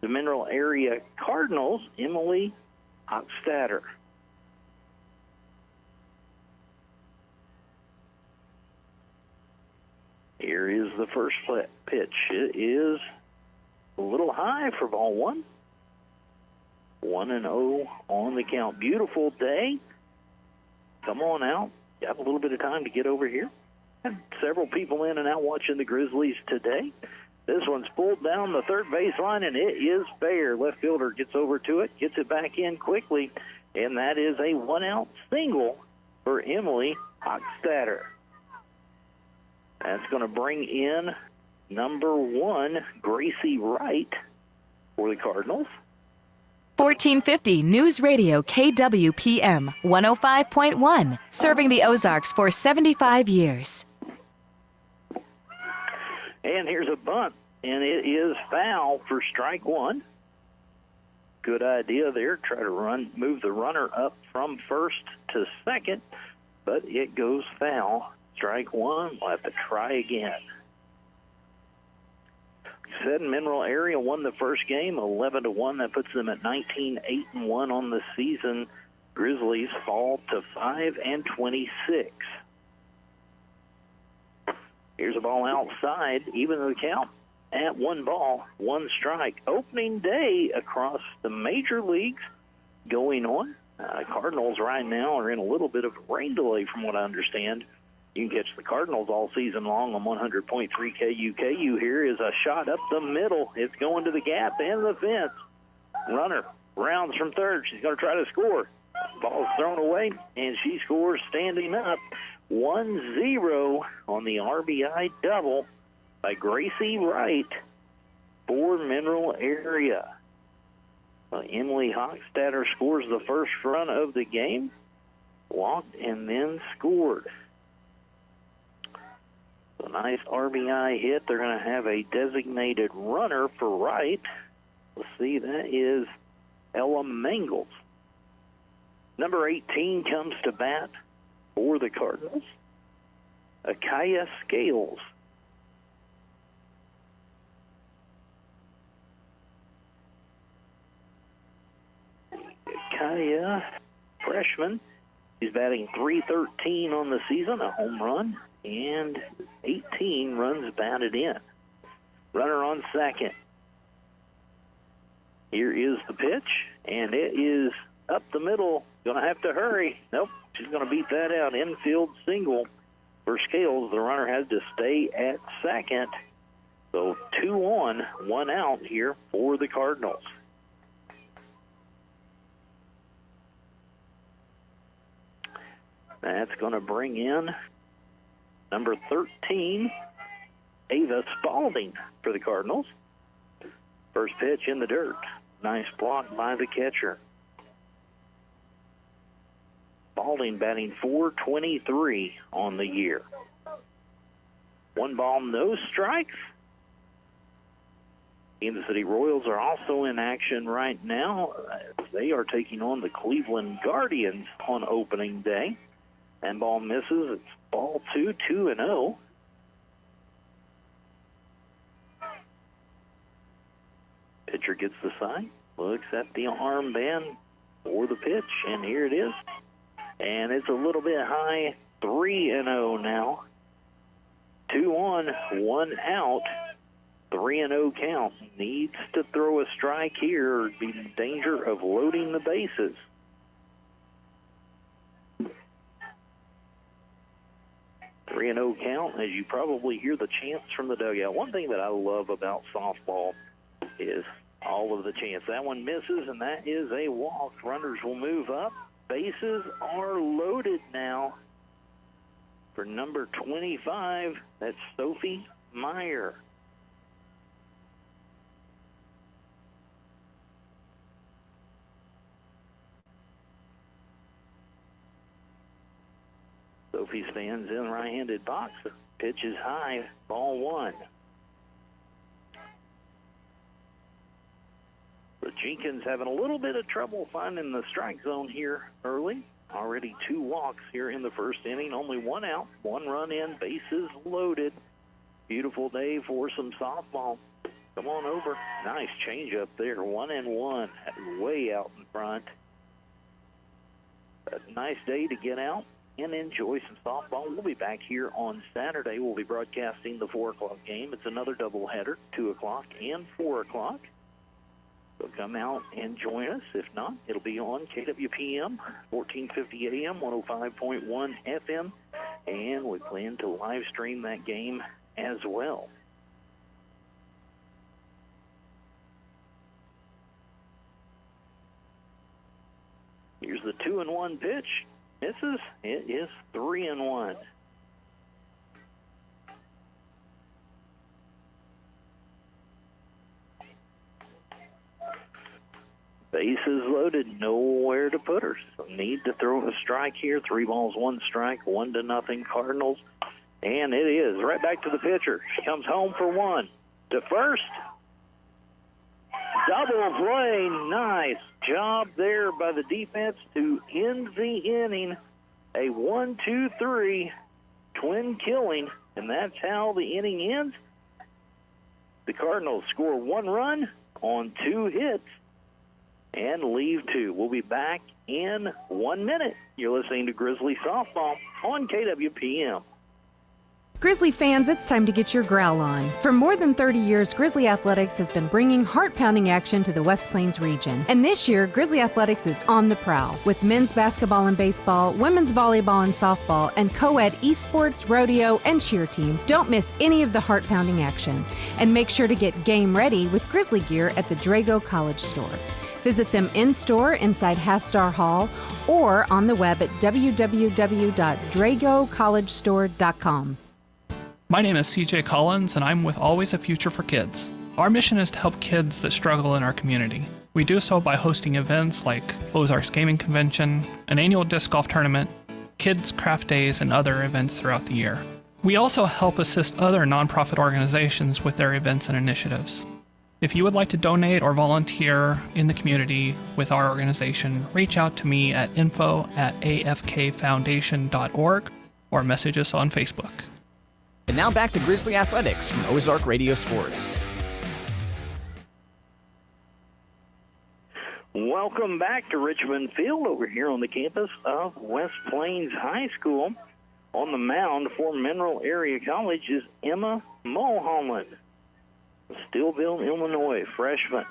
the Mineral Area Cardinals, Emily Hochstadter. Here is the first pitch. It is a little high for ball one. 1-0 on the count. Beautiful day. Come on out. You have a little bit of time to get over here. Had several people in and out watching the Grizzlies today. This one's pulled down the third baseline, and it is fair. Left fielder gets over to it, gets it back in quickly, and that is a one-out single for Emily Hochstadter. That's going to bring in number 1, Gracie Wright, for the Cardinals. 1450 News Radio KWPM 105.1, serving the Ozarks for 75 years. And here's a bunt, and it is foul for strike one. Good idea there. Try to move the runner up from first to second, but it goes foul. Strike one. We'll have to try again. Said Mineral Area won the first game 11-1. That puts them at 19-8-1 on the season. Grizzlies fall to 5-26. Here's a ball outside, even the count at 1 ball, 1 strike. Opening day across the major leagues going on. Cardinals right now are in a little bit of a rain delay from what I understand. You can catch the Cardinals all season long on 100.3 KUKU. Here is a shot up the middle. It's going to the gap and the fence. Runner rounds from third. She's going to try to score. Ball's thrown away, and she scores standing up. 1-0 on the RBI double by Gracie Wright for Mineral Area. Emily Hochstadter scores the first run of the game, walked and then scored. A nice RBI hit. They're going to have a designated runner for Wright. Let's see, that is Ella Mangles. Number 18 comes to bat for the Cardinals, Akaya Scales. Akaya, freshman. He's batting .313 on the season, a home run, and 18 runs batted in. Runner on second. Here is the pitch, and it is up the middle. Going to have to hurry. Nope, she's going to beat that out. Infield single for Scales. The runner has to stay at second. So 2 on, 1 out here for the Cardinals. That's going to bring in number 13, Ava Spalding for the Cardinals. First pitch in the dirt. Nice block by the catcher. Spalding batting .423 on the year. 1 ball, no strikes. Kansas City Royals are also in action right now. They are taking on the Cleveland Guardians on opening day. And ball misses. It's ball 2, 2-0. Pitcher gets the sign, looks at the armband for the pitch, and here it is. And it's a little bit high, 3-0 now. 2 on, 1 out, 3-0 count. Needs to throw a strike here or be in danger of loading the bases. Three and 0 count, as you probably hear the chants from the dugout. One thing that I love about softball is all of the chants. That one misses, and that is a walk. Runners will move up. Bases are loaded now for number 25. That's Sophie Meyer. Sophie stands in the right-handed box. Pitch is high, ball 1. The Jenkins having a little bit of trouble finding the strike zone here early. Already 2 walks here in the first inning. Only 1 out, 1 run in, bases loaded. Beautiful day for some softball. Come on over. Nice change up there. 1-1, way out in front. A nice day to get out and enjoy some softball. We'll be back here on Saturday. We'll be broadcasting the 4 o'clock game. It's another doubleheader, 2 o'clock and 4 o'clock. So come out and join us. If not, it'll be on KWPM, 1450 AM, 105.1 FM, and we plan to live stream that game as well. Here's the 2-1 pitch. Misses. It is 3-1. Bases loaded, nowhere to put her. So need to throw a strike here. 3 balls, 1 strike, 1-0 Cardinals. And it is right back to the pitcher. She comes home for 1. To first. Double play. Nice job there by the defense to end the inning. A 1-2-3 twin killing, and that's how the inning ends. The Cardinals score 1 run on 2 hits and leave 2. We'll be back in 1 minute. You're listening to Grizzly Softball on KWPM. Grizzly fans, it's time to get your growl on. For more than 30 years, Grizzly Athletics has been bringing heart-pounding action to the West Plains region. And this year, Grizzly Athletics is on the prowl with men's basketball and baseball, women's volleyball and softball, and co-ed esports, rodeo, and cheer team. Don't miss any of the heart-pounding action. And make sure to get game ready with Grizzly gear at the Drago College Store. Visit them in-store inside Half-Star Hall or on the web at www.dragocollegestore.com. My name is CJ Collins, and I'm with Always a Future for Kids. Our mission is to help kids that struggle in our community. We do so by hosting events like Ozarks Gaming Convention, an annual disc golf tournament, kids' craft days, and other events throughout the year. We also help assist other nonprofit organizations with their events and initiatives. If you would like to donate or volunteer in the community with our organization, reach out to me at info@afkfoundation.org or message us on Facebook. And now back to Grizzly Athletics from Ozark Radio Sports. Welcome back to Richmond Field over here on the campus of West Plains High School. On the mound for Mineral Area College is Emma Mulholland, Stillville, Illinois freshman.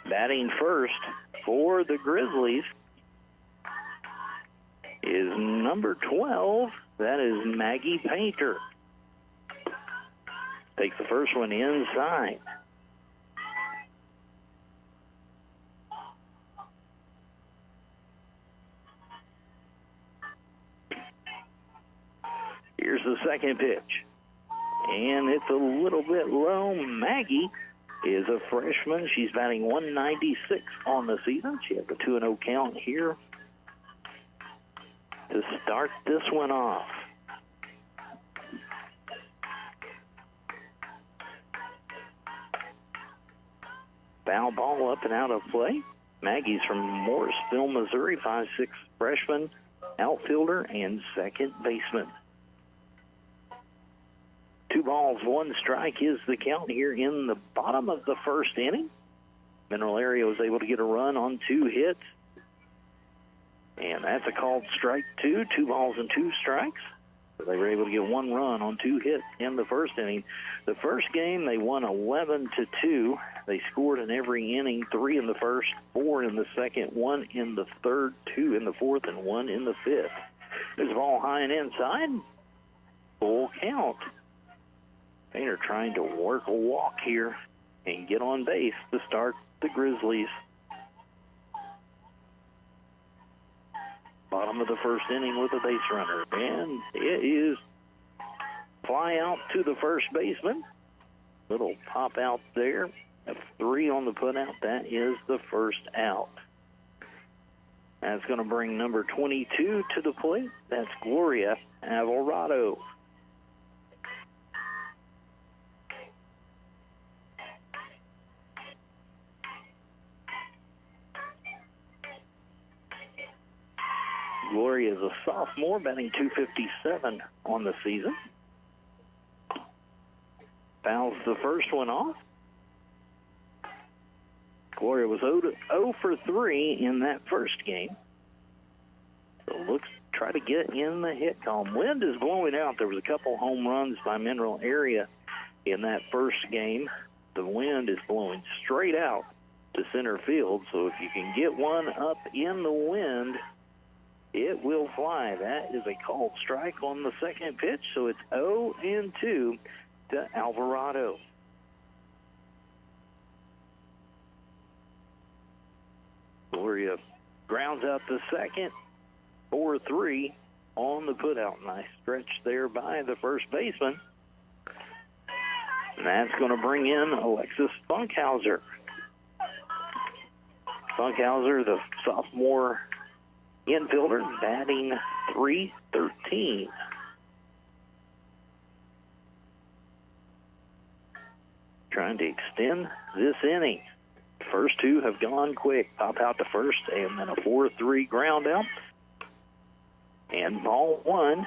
Batting first for the Grizzlies is number 12. That is Maggie Painter. Takes the first one inside. Here's the second pitch. And it's a little bit low. Maggie is a freshman. She's batting 196 on the season. She has a 2-0 count here to start this one off. Foul ball up and out of play. Maggie's from Morrisville, Missouri, 5'6" freshman, outfielder, and second baseman. 2 balls, 1 strike is the count here in the bottom of the first inning. Mineral Area was able to get a run on 2 hits. And that's a called strike 2, 2 balls and 2 strikes. So they were able to get 1 run on 2 hits in the first inning. The first game, they won 11-2. They scored in every inning, 3 in the first, 4 in the second, 1 in the third, 2 in the fourth, and 1 in the fifth. There's a ball high and inside. Full count. Painter trying to work a walk here and get on base to start the Grizzlies. Bottom of the first inning with a base runner. And it is fly out to the first baseman. Little pop out there. A 3 on the put out. That is the first out. That's going to bring number 22 to the plate. That's Gloria Alvarado. Gloria is a sophomore, batting .257 on the season. Fouls the first one off. Gloria was 0 for 3 in that first game. So looks try to get in the hit column. Wind is blowing out. There was a couple home runs by Mineral Area in that first game. The wind is blowing straight out to center field. So if you can get one up in the wind, it will fly. That is a called strike on the second pitch. So it's 0-2 to Alvarado. Gloria grounds out the second. 4-3 on the putout. Nice stretch there by the first baseman. And that's going to bring in Alexis Funkhauser. Funkhauser, the sophomore infielder, batting .313. Trying to extend this inning. First two have gone quick. Pop out to first, and then a 4-3 ground out. And ball one,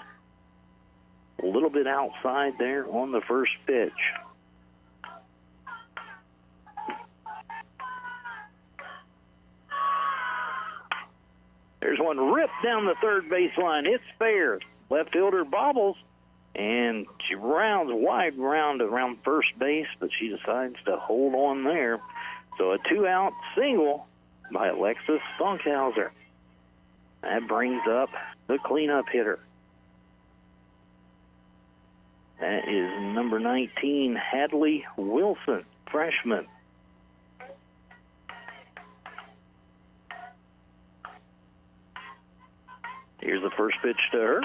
a little bit outside there on the first pitch. There's one ripped down the third baseline. It's fair. Left fielder bobbles, and she rounds wide round around first base, but she decides to hold on there. So a 2-out single by Alexis Funkhauser. That brings up the cleanup hitter. That is number 19, Hadley Wilson, freshman. Here's the first pitch to her,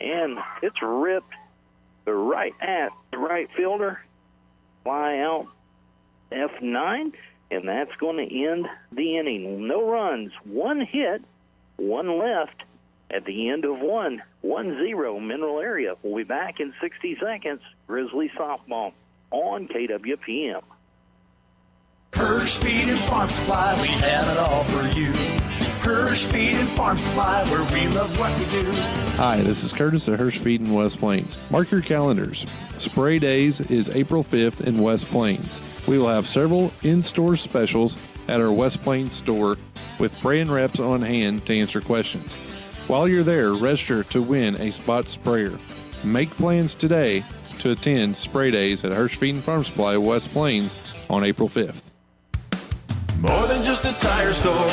and it's ripped right at the right fielder. Fly out F9, and that's going to end the inning. No runs, one hit, one left at the end of 1-0 Mineral Area. We'll be back in 60 seconds. Grizzly softball on KWPM. Hirsch Feed and Farm Supply, we have it all for you. Hirsch Feed and Farm Supply, where we love what we do. Hi, this is Curtis at Hirsch Feed in West Plains. Mark your calendars. Spray Days is April 5th in West Plains. We will have several in-store specials at our West Plains store with brand reps on hand to answer questions. While you're there, register to win a spot sprayer. Make plans today to attend Spray Days at Hirsch Feed and Farm Supply, West Plains on April 5th. More than just a tire store.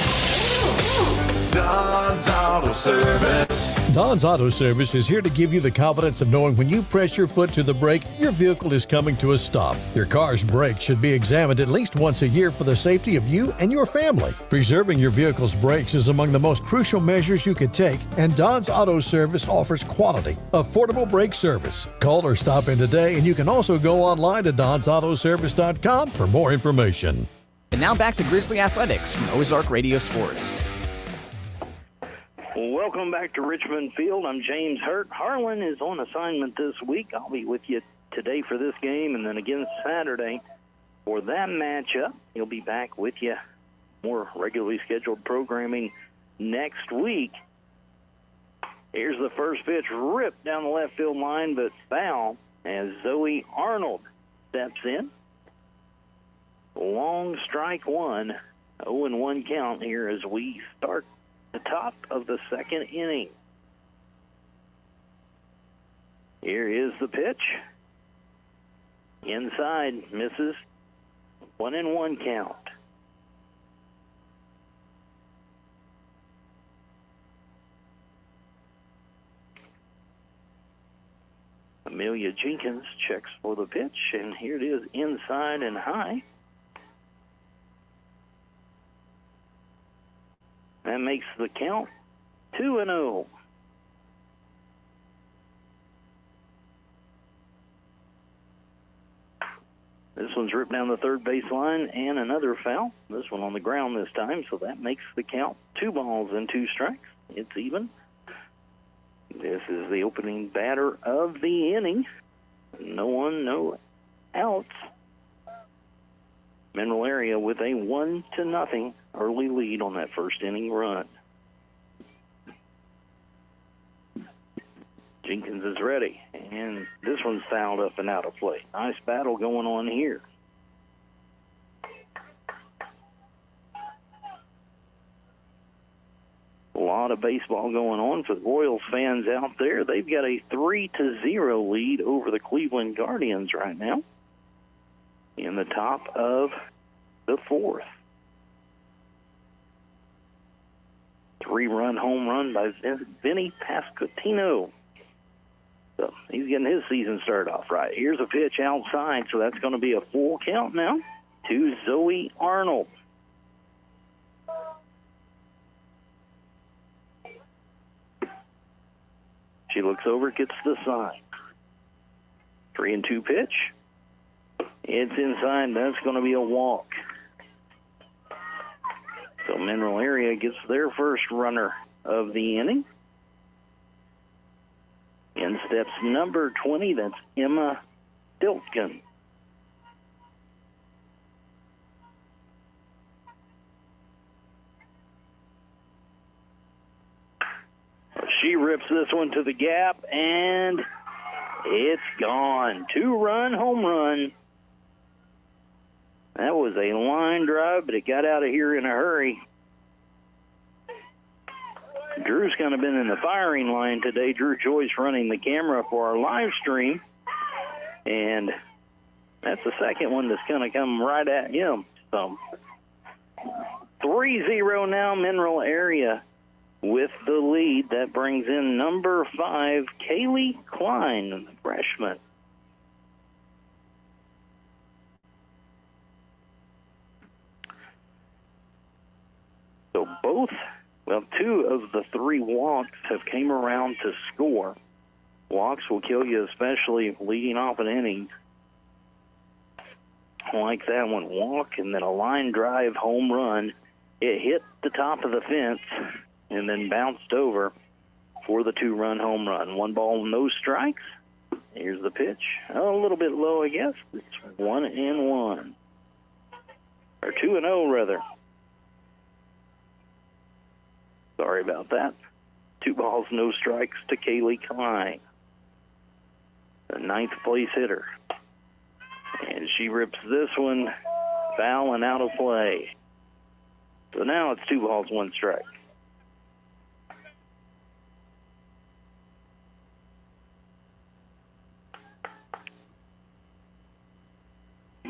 Don's Auto Service. Don's Auto Service is here to give you the confidence of knowing when you press your foot to the brake, your vehicle is coming to a stop. Your car's brakes should be examined at least once a year for the safety of you and your family. Preserving your vehicle's brakes is among the most crucial measures you could take, and Don's Auto Service offers quality, affordable brake service. Call or stop in today, and you can also go online to donsautoservice.com for more information. And now back to Grizzly Athletics from Ozark Radio Sports. Welcome back to Richmond Field. I'm James Hurt. Harlan is on assignment this week. I'll be with you today for this game and then again Saturday for that matchup. He'll be back with you. More regularly scheduled programming next week. Here's the first pitch, ripped down the left field line, but foul as Zoe Arnold steps in. Long strike one, 0-1 count here as we start the top of the second inning. Here is the pitch. Inside, misses. 1-1 count. Amelia Jenkins checks for the pitch, and here it is, inside and high. That makes the count 2-0. This one's ripped down the third baseline and another foul. This one on the ground this time, so that makes the count 2 balls and 2 strikes. It's even. This is the opening batter of the inning. No one, no outs. Mineral Area with a 1-0 early lead on that first inning run. Jenkins is ready, and this one's fouled up and out of play. Nice battle going on here. lot of baseball going on for the Royals fans out there. They've got a 3-0 lead over the Cleveland Guardians right now in the top of the fourth. 3-run home run by Vinny Pasquantino. So he's getting his season started off right. Here's a pitch outside, so that's going to be a full count now to Zoe Arnold. She looks over, gets the sign. 3-2 pitch. It's inside. That's going to be a walk. So Mineral Area gets their first runner of the inning. In steps number 20, that's Emma Diltgen. She rips this one to the gap, and it's gone. 2-run home run. That was a line drive, but it got out of here in a hurry. Drew's kind of been in the firing line today. Drew Joyce running the camera for our live stream. And that's the second one that's going to come right at him. So 3-0 now, Mineral Area with the lead. That brings in number 5, Kaylee Klein, the freshman. So two of the 3 walks have came around to score. Walks will kill you, especially leading off an inning. Like that one, walk and then a line drive home run. It hit the top of the fence and then bounced over for the 2-run home run. 1 ball, no strikes. Here's the pitch. A little bit low, I guess. It's 1-1. Or 2-0, rather. Sorry about that. 2 balls, no strikes to Kaylee Klein, the 9th place hitter. And she rips this one foul and out of play. So now it's 2 balls, 1 strike.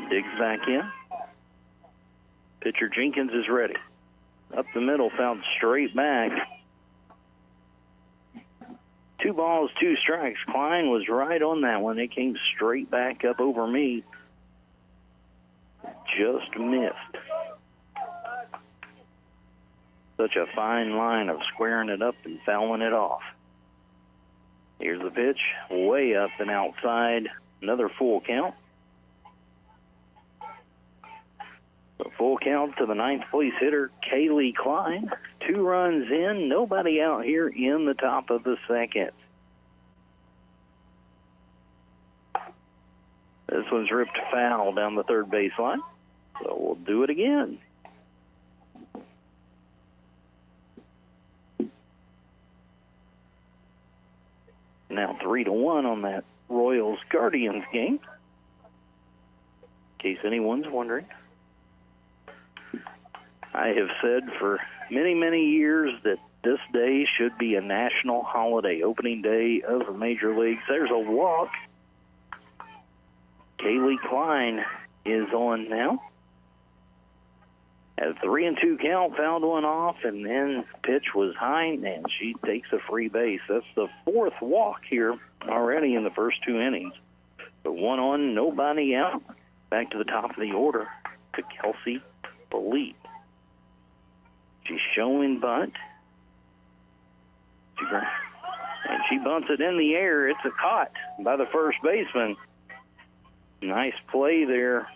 Digs back in. Pitcher Jenkins is ready. Up the middle, fouled straight back. 2 balls, 2 strikes. Klein was right on that one. It came straight back up over me. Just missed. Such a fine line of squaring it up and fouling it off. Here's the pitch, way up and outside. Another full count. A full count to the 9th place hitter, Kaylee Klein. 2 runs in, nobody out here in the top of the second. This one's ripped foul down the third baseline, so we'll do it again. Now 3-1 on that Royals-Guardians game, in case anyone's wondering. I have said for many, many years that this day should be a national holiday, opening day of the Major Leagues. There's a walk. Kaylee Klein is on now. At a 3-2 count, fouled one off, and then pitch was high, and she takes a free base. That's the 4th walk here already in the first 2 innings. But 1 on, nobody out. Back to the top of the order to Kelsey Polite. She's showing bunt. And she bunts it in the air. It's a caught by the first baseman. Nice play there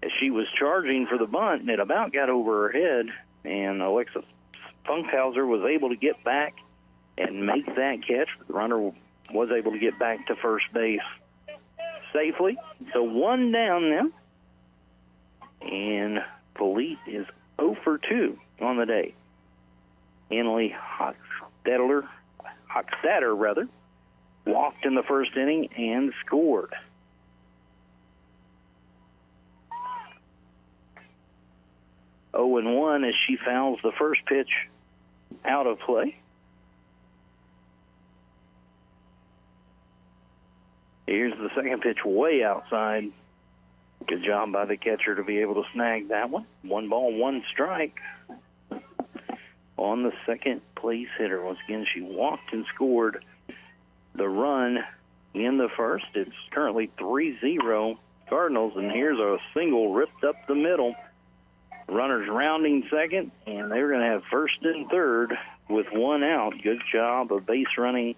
as she was charging for the bunt, and it about got over her head. And Alexa Funkhauser was able to get back and make that catch. The runner was able to get back to first base safely. So 1 down now. And Polite is 0 for 2 on the day. Annalie Hochstadter walked in the first inning and scored. Oh and 1 as she fouls the first pitch out of play. Here's the second pitch way outside. Good job by the catcher to be able to snag that one. 1 ball, 1 strike on the second place hitter. Once again, she walked and scored the run in the first. It's currently 3-0 Cardinals, and here's a single ripped up the middle. Runners rounding second, and they're going to have first and third with 1 out. Good job of base running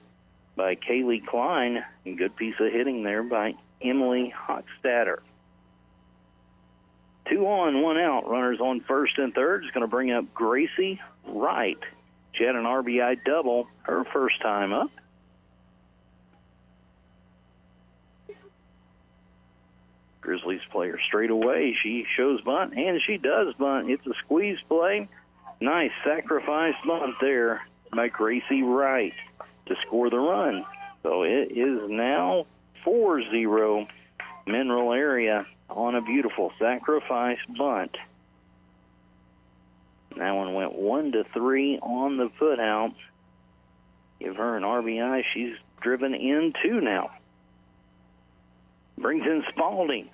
by Kaylee Klein, and good piece of hitting there by Emily Hochstadter. 2 on, 1 out. Runners on first and third is going to bring up Gracie Wright. She had an RBI double her first time up. Grizzlies player straight away. She shows bunt, and she does bunt. It's a squeeze play. Nice sacrifice bunt there by Gracie Wright to score the run. So it is now 4-0 Mineral Area on a beautiful sacrifice bunt. That one went 1-3 on the foot out. Give her an RBI. She's driven in 2 now. Brings in Spalding.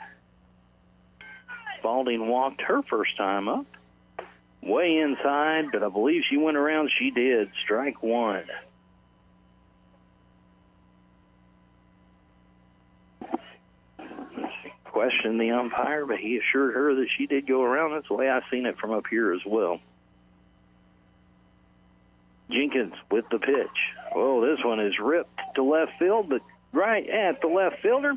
Spalding walked her first time up. Way inside, but I believe she went around. She did. Strike 1. Questioned the umpire, but he assured her that she did go around. That's the way I've seen it from up here as well. Jenkins with the pitch. Oh, this one is ripped to left field, but right at the left fielder.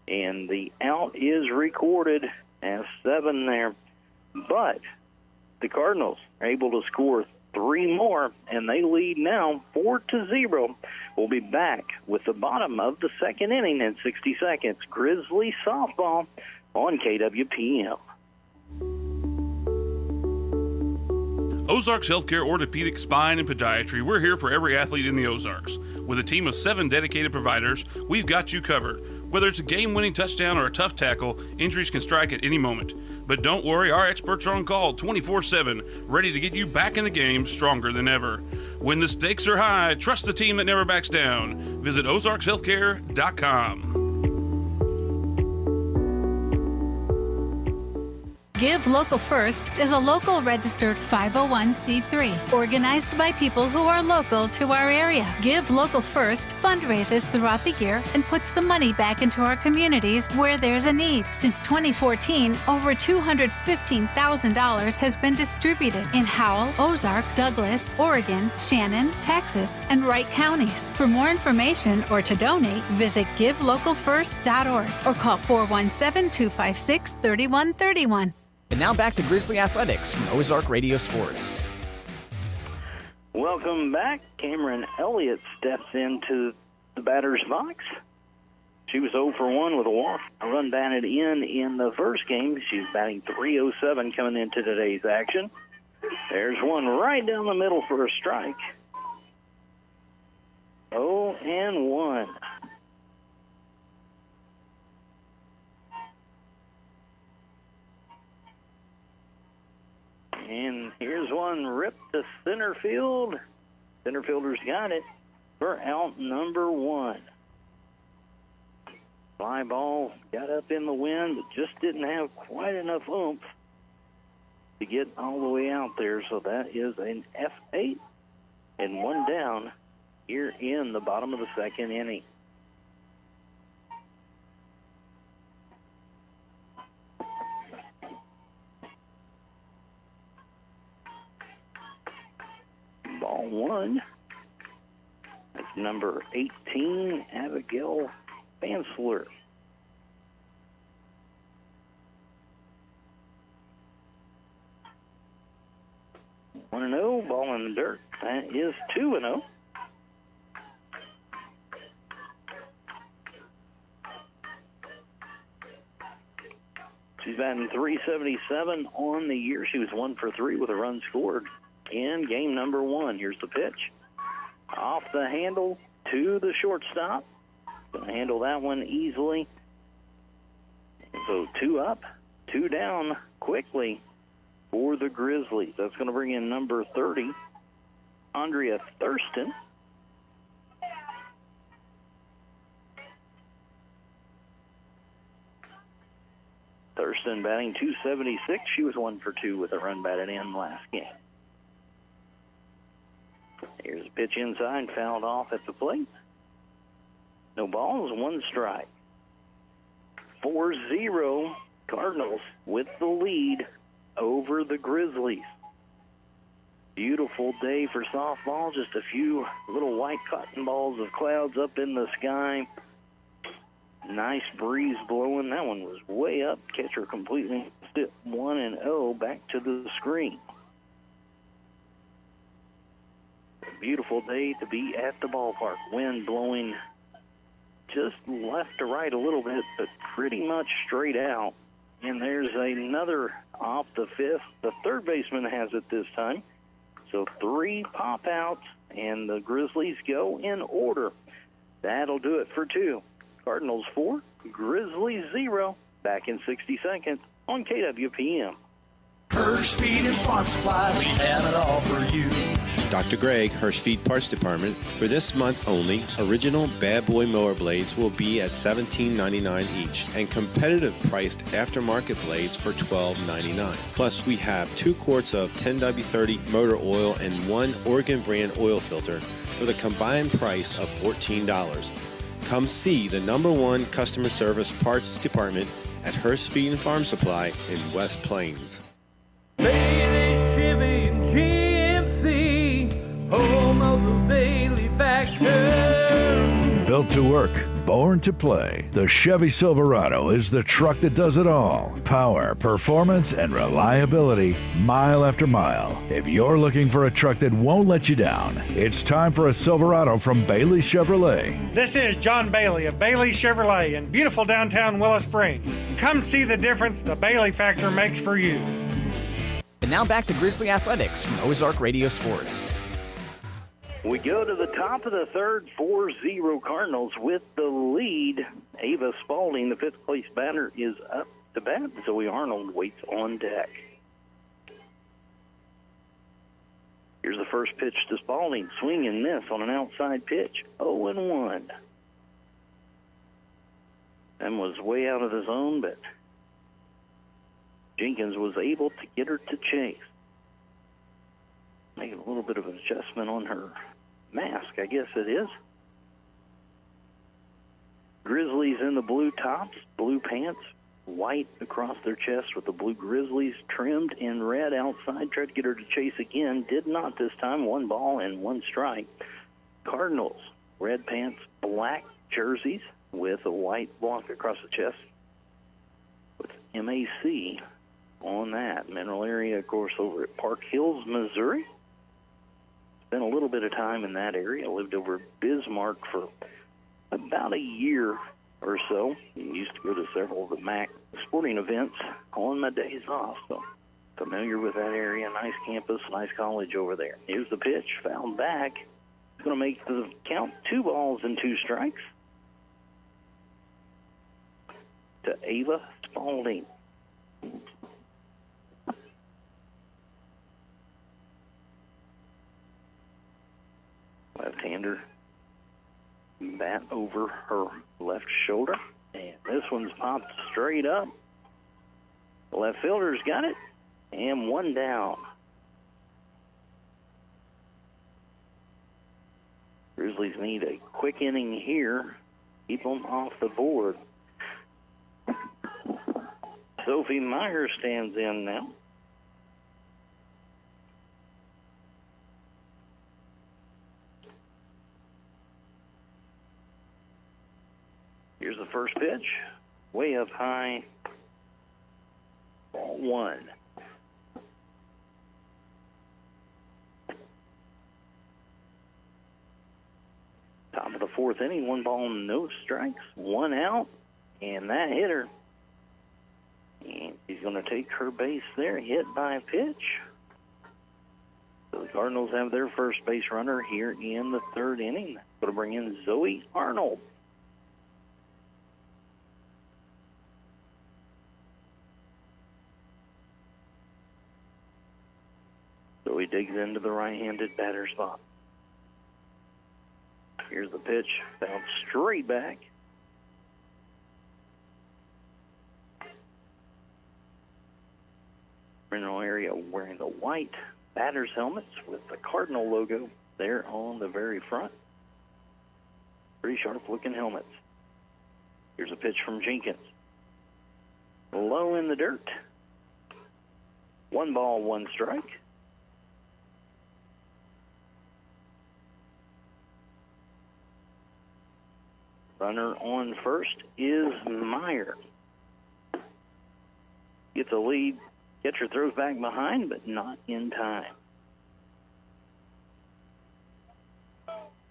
And the out is recorded as 7 there. But the Cardinals are able to score 3 more, and they lead now 4-0. We'll be back with the bottom of the second inning in 60 seconds. Grizzly softball on KWPM. Ozarks Healthcare Orthopedic, Spine, and Podiatry. We're here for every athlete in the Ozarks. With a team of 7 dedicated providers, we've got you covered. Whether it's a game-winning touchdown or a tough tackle, injuries can strike at any moment. But don't worry, our experts are on call 24/7, ready to get you back in the game stronger than ever. When the stakes are high, trust the team that never backs down. Visit ozarkshealthcare.com. Give Local First is a local registered 501c3 organized by people who are local to our area. Give Local First fundraises throughout the year and puts the money back into our communities where there's a need. Since 2014, over $215,000 has been distributed in Howell, Ozark, Douglas, Oregon, Shannon, Texas, and Wright counties. For more information or to donate, visit givelocalfirst.org or call 417-256-3131. And now back to Grizzly Athletics from Ozark Radio Sports. Welcome back. Cameron Elliott steps into the batter's box. She was 0 for 1 with a walk. A run batted in the first game. She's batting .307 coming into today's action. There's one right down the middle for a strike. 0-1. And here's one ripped to center field. Center fielder's got it for out number 1. Fly ball got up in the wind, but just didn't have quite enough oomph to get all the way out there. So that is an F8 and 1 down here in the bottom of the second inning. Ball 1. That's number 18, Abigail Fansler. One and 0, ball in the dirt. That is 2-0. She's batting .377 on the year. She was 1 for 3 with a run scored in game number 1. Here's the pitch. Off the handle to the shortstop. Going to handle that one easily. So 2 up, 2 down quickly for the Grizzlies. That's going to bring in number 30, Andrea Thurston. Thurston batting .276. She was 1 for 2 with a run batted in last game. Here's a pitch inside, fouled off at the plate. No balls, 1 strike. 4-0 Cardinals with the lead over the Grizzlies. Beautiful day for softball, just a few little white cotton balls of clouds up in the sky. Nice breeze blowing. That one was way up. Catcher completely missed it. 1-0 back to the screen. Beautiful day to be at the ballpark. Wind blowing just left to right a little bit, but pretty much straight out. And there's another off the fifth. The third baseman has it this time. So 3 pop outs, and the Grizzlies go in order. That'll do it for 2. Cardinals 4, Grizzlies 0. Back in 60 seconds on KWPM. Hirsch Feed and Farm Supply, we have it all for you. Dr. Greg, Hirsch Feed Parts Department. For this month only, original Bad Boy mower blades will be at $17.99 each, and competitive priced aftermarket blades for $12.99. Plus, we have 2 quarts of 10W30 motor oil and 1 Oregon brand oil filter for the combined price of $14. Come see the #1 customer service parts department at Hirsch Feed and Farm Supply in West Plains. Bailey, Chevy, and GMC, home of the Bailey Factor. Built to work, born to play, the Chevy Silverado is the truck that does it all. Power, performance, and reliability, mile after mile. If you're looking for a truck that won't let you down, it's time for a Silverado from Bailey Chevrolet. This is John Bailey of Bailey Chevrolet in beautiful downtown Willow Springs. Come see the difference the Bailey Factor makes for you. And now back to Grizzly Athletics from Ozark Radio Sports. We go to the top of the third, 4-0 Cardinals with the lead. Ava Spalding, the 5th place batter, is up to bat. Zoe Arnold waits on deck. Here's the first pitch to Spalding. Swing and miss on an outside pitch. 0-1. That was way out of the zone, but Jenkins was able to get her to chase. Making a little bit of an adjustment on her mask, I guess it is. Grizzlies in the blue tops, blue pants, white across their chest with the blue Grizzlies trimmed in red outside. Tried to get her to chase again. Did not this time. 1 ball and 1 strike. Cardinals, red pants, black jerseys with a white block across the chest with MAC on that. Mineral area, of course, over at Park Hills, Missouri. Spent a little bit of time in that area. Lived over Bismarck for about a year or so. Used to go to several of the MAC sporting events on my days off, so familiar with that area. Nice campus, nice college over there. Here's the pitch, fouled back. It's going to make the count 2 balls and 2 strikes to Ava Spalding. Left-hander, bat over her left shoulder, and this one's popped straight up. The left fielder's got it, and 1 down. Grizzlies need a quick inning here. Keep them off the board. Sophie Meyer stands in now. Here's the first pitch, way up high, ball 1. Top of the 4th inning, 1 ball, no strikes, 1 out, and that hit her. And she's going to take her base there, hit by a pitch. So the Cardinals have their first base runner here in the 3rd inning. Going to bring in Zoe Arnold. So he digs into the right-handed batter spot. Here's the pitch, bounced straight back. General area wearing the white batter's helmets with the Cardinal logo there on the very front. Pretty sharp looking helmets. Here's a pitch from Jenkins. Low in the dirt. 1 ball, 1 strike. Runner on first is Meyer. Gets a lead. Catcher throws back behind, but not in time.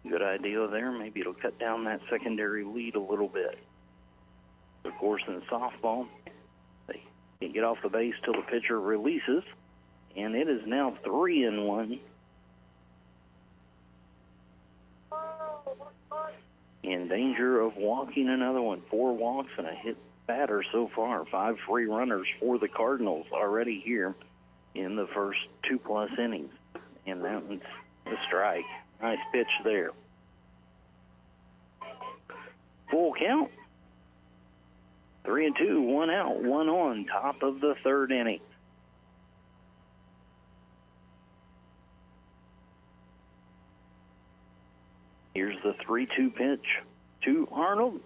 Good idea there. Maybe it'll cut down that secondary lead a little bit. Of course, in softball, they can't get off the base till the pitcher releases, and it is now 3-1. In danger of walking another one. 4 walks and a hit batter so far. 5 free runners for the Cardinals already here in the first 2+ innings. And that one's a strike. Nice pitch there. Full count. 3-2, 1 out, 1 on, top of the 3rd inning. Here's the 3-2 pitch to Arnold.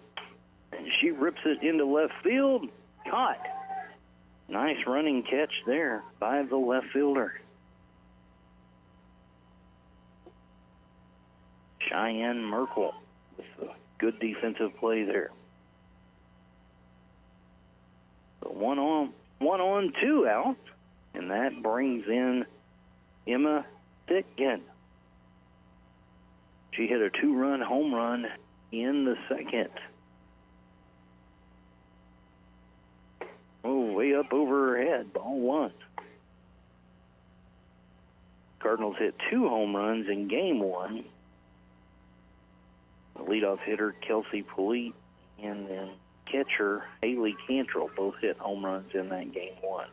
And she rips it into left field. Caught. Nice running catch there by the left fielder. Cheyenne Merkel with a good defensive play there. So 1 on, 2 out. And that brings in Emma Thicken. She hit a 2-run home run in the 2nd. Oh, way up over her head. Ball 1. Cardinals hit 2 home runs in game 1. The leadoff hitter, Kelsey Polite, and then catcher, Haley Cantrell, both hit home runs in that game 1.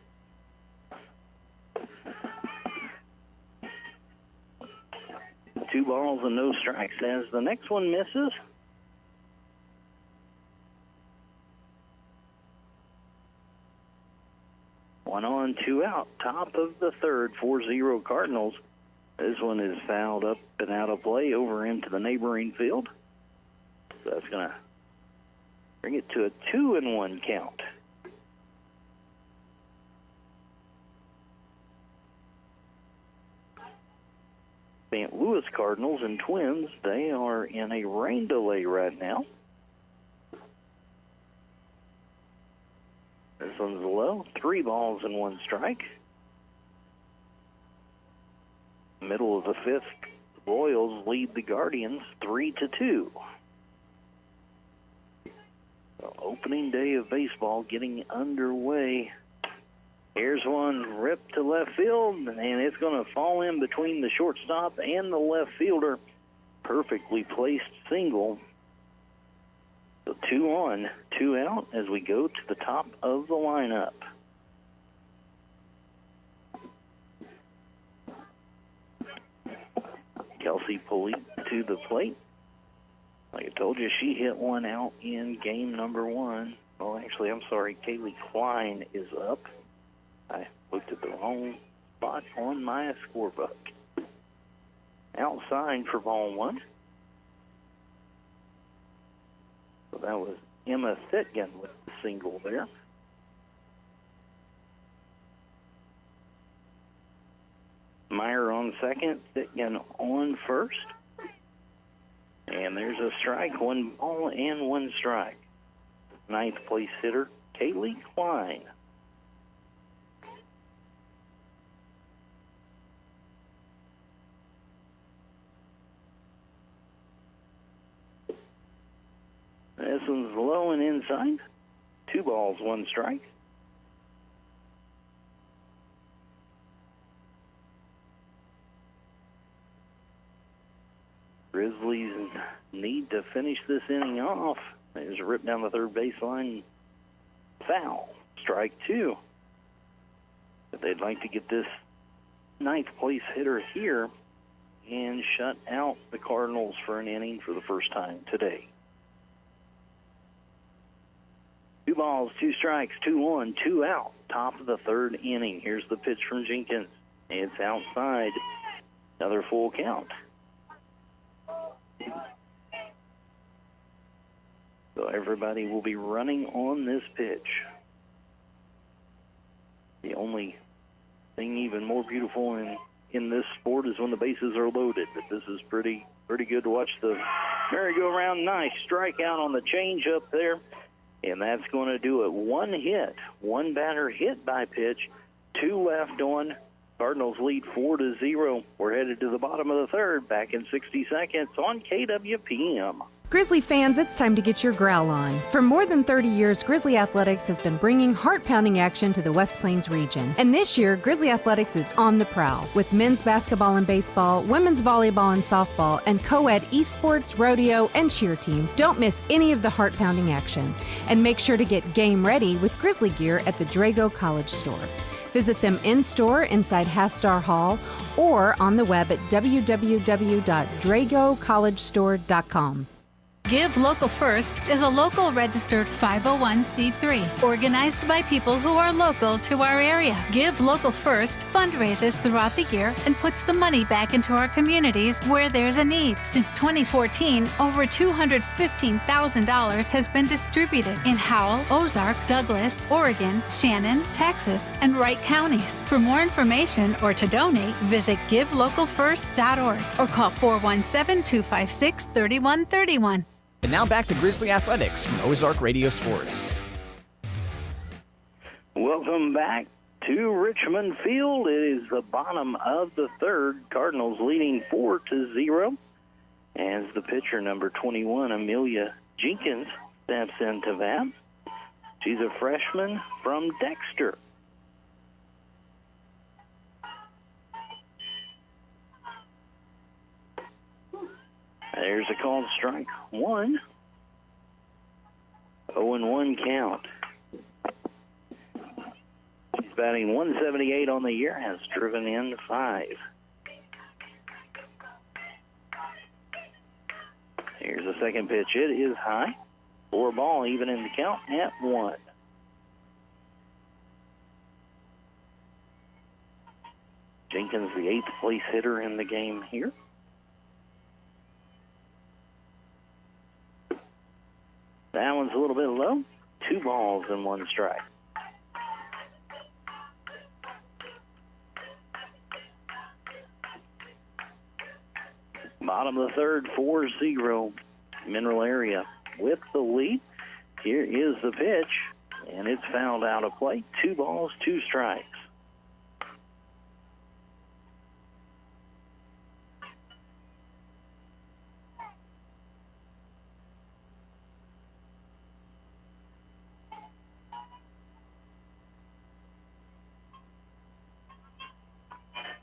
Two balls and no strikes as the next one misses. One on, 2 out. Top of the 3rd, 4-0 Cardinals. This one is fouled up and out of play over into the neighboring field. So that's going to bring it to a 2-1 count. St. Louis Cardinals and Twins, they are in a rain delay right now. This one's low. 3 balls and 1 strike. Middle of the 5th, Royals lead the Guardians 3-2. So opening day of baseball getting underway. Here's one ripped to left field, and it's going to fall in between the shortstop and the left fielder. Perfectly placed single. So 2 on, 2 out as we go to the top of the lineup. Kelsey Polite to the plate. Like I told you, she hit one out in game number 1. Well, actually, I'm sorry, Kaylee Klein is up. I looked at the wrong spot on my scorebook. Outside for ball 1. So that was Emma Thicken with the single there. Meyer on second, Thicken on first. And there's a strike, 1 ball and 1 strike. 9th place hitter, Kaylee Klein. This one's low and inside. 2 balls, 1 strike. Grizzlies need to finish this inning off. There's a rip down the 3rd baseline. Foul. Strike 2. But they'd like to get this 9th place hitter here and shut out the Cardinals for an inning for the first time today. 2 balls, 2 strikes, 2-1, 2 out. Top of the third inning. Here's the pitch from Jenkins. It's outside. Another full count. So everybody will be running on this pitch. The only thing even more beautiful in this sport is when the bases are loaded. But this is pretty good to watch the merry-go-round. Nice strikeout on the change-up there. And that's going to do it. 1 hit, 1 batter hit by pitch, 2 left on. Cardinals lead 4-0. We're headed to the bottom of the third. Back in 60 seconds on KWPM. Grizzly fans, it's time to get your growl on. For more than 30 years, Grizzly Athletics has been bringing heart-pounding action to the West Plains region. And this year, Grizzly Athletics is on the prowl with men's basketball and baseball, women's volleyball and softball, and co-ed esports, rodeo, and cheer team. Don't miss any of the heart-pounding action. And make sure to get game ready with Grizzly gear at the Drago College Store. Visit them in-store inside Hastar Hall or on the web at www.dragocollegestore.com. Give Local First is a local registered 501c3 organized by people who are local to our area. Give Local First fundraises throughout the year and puts the money back into our communities where there's a need. Since 2014, over $215,000 has been distributed in Howell, Ozark, Douglas, Oregon, Shannon, Texas, and Wright counties. For more information or to donate, visit givelocalfirst.org or call 417-256-3131. And now back to Grizzly Athletics from Ozark Radio Sports. Welcome back to Richmond Field. It is the bottom of the third. Cardinals leading 4-0. As the pitcher, number 21, Amelia Jenkins, steps into bat. She's a freshman from Dexter. There's a called strike 1. 0-1 count. She's batting 178 on the year, has driven in 5. Here's the second pitch. It is high. 4 ball, even in the count at 1. Jenkins, the 8th place hitter in the game here. That one's a little bit low. 2 balls and 1 strike. Bottom of the third, 4-0. Mineral Area with the lead. Here is the pitch, and it's fouled out of play. 2 balls, 2 strikes.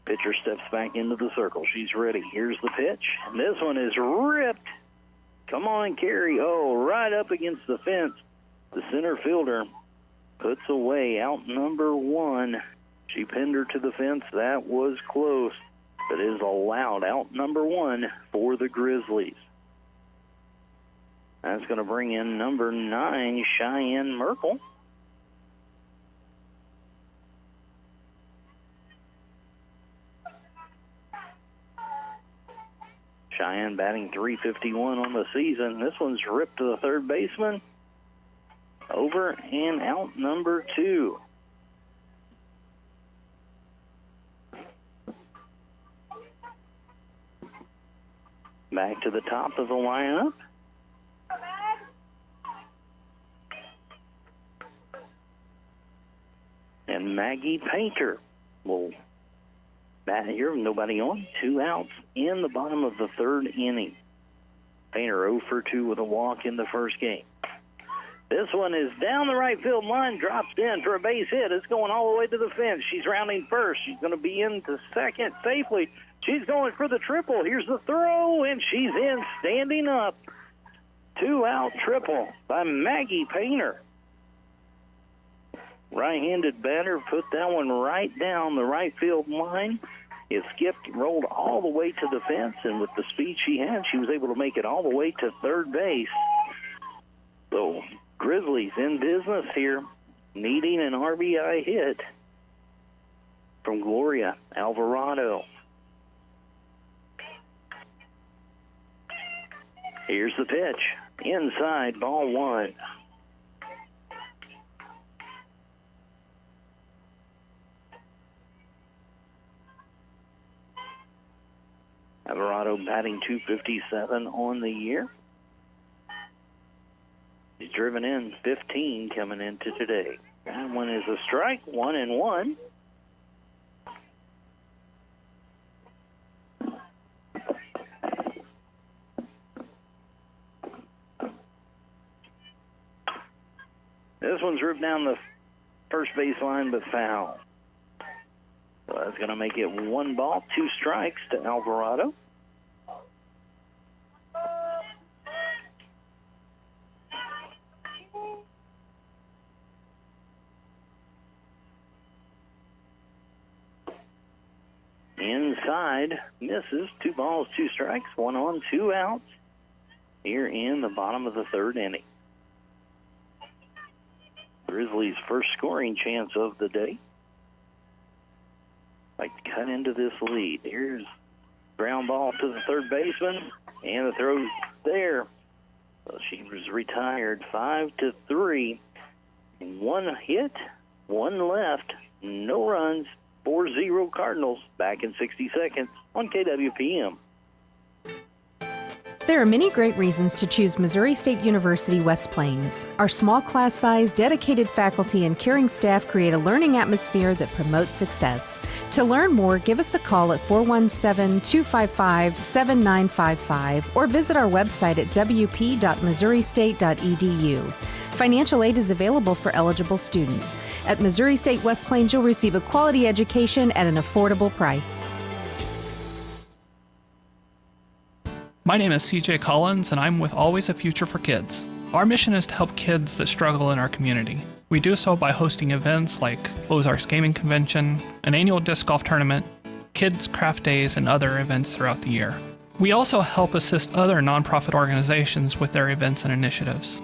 Pitcher steps back into the circle. She's ready. Here's the pitch. And this one is ripped. Come on, Carrie. Oh, right up against the fence. The center fielder puts away out number 1. She pinned her to the fence. That was close, but is allowed out number 1 for the Grizzlies. That's going to bring in number 9, Cheyenne Merkel. Cheyenne batting .351 on the season. This one's ripped to the third baseman. Over and out number 2. Back to the top of the lineup. And Maggie Painter will bat here, nobody on. 2 outs in the bottom of the third inning. Painter 0 for 2 with a walk in the first game. This one is down the right field line, drops in for a base hit. It's going all the way to the fence. She's rounding first. She's going to be into second safely. She's going for the triple. Here's the throw, and she's in standing up. 2-out triple by Maggie Painter. Right-handed batter put that one right down the right field line. It skipped, rolled all the way to the fence, and with the speed she had, she was able to make it all the way to third base. So Grizzlies in business here, needing an RBI hit from Gloria Alvarado. Here's the pitch. Inside, ball one. Alvarado batting .257 on the year. He's driven in 15 coming into today. That one is a strike, 1-1. This one's ripped down the first baseline, but foul. So that's going to make it 1 ball, 2 strikes to Alvarado. Inside, misses. 2 balls, 2 strikes, 1 on, 2 outs here in the bottom of the third inning. Grizzlies' first scoring chance of the day. Like to cut into this lead. Here's ground ball to the third baseman, and the throw's there. So she was retired 5-3. 1 hit, 1 left, no runs. 4-0 Cardinals. Back in 60 seconds on KWPM. There are many great reasons to choose Missouri State University West Plains. Our small class size, dedicated faculty, and caring staff create a learning atmosphere that promotes success. To learn more, give us a call at 417-255-7955 or visit our website at wp.missouristate.edu. Financial aid is available for eligible students. At Missouri State West Plains, you'll receive a quality education at an affordable price. My name is CJ Collins, and I'm with Always a Future for Kids. Our mission is to help kids that struggle in our community. We do so by hosting events like Ozarks Gaming Convention, an annual disc golf tournament, kids' craft days, and other events throughout the year. We also help assist other nonprofit organizations with their events and initiatives.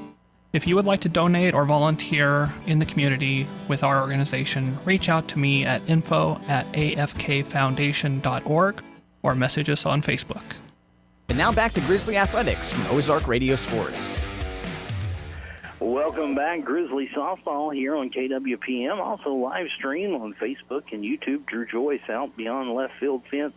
If you would like to donate or volunteer in the community with our organization, reach out to me at info@afkfoundation.org or message us on Facebook. And now back to Grizzly Athletics from Ozark Radio Sports. Welcome back, Grizzly Softball here on KWPM. Also live stream on Facebook and YouTube. Drew Joyce out beyond left field fence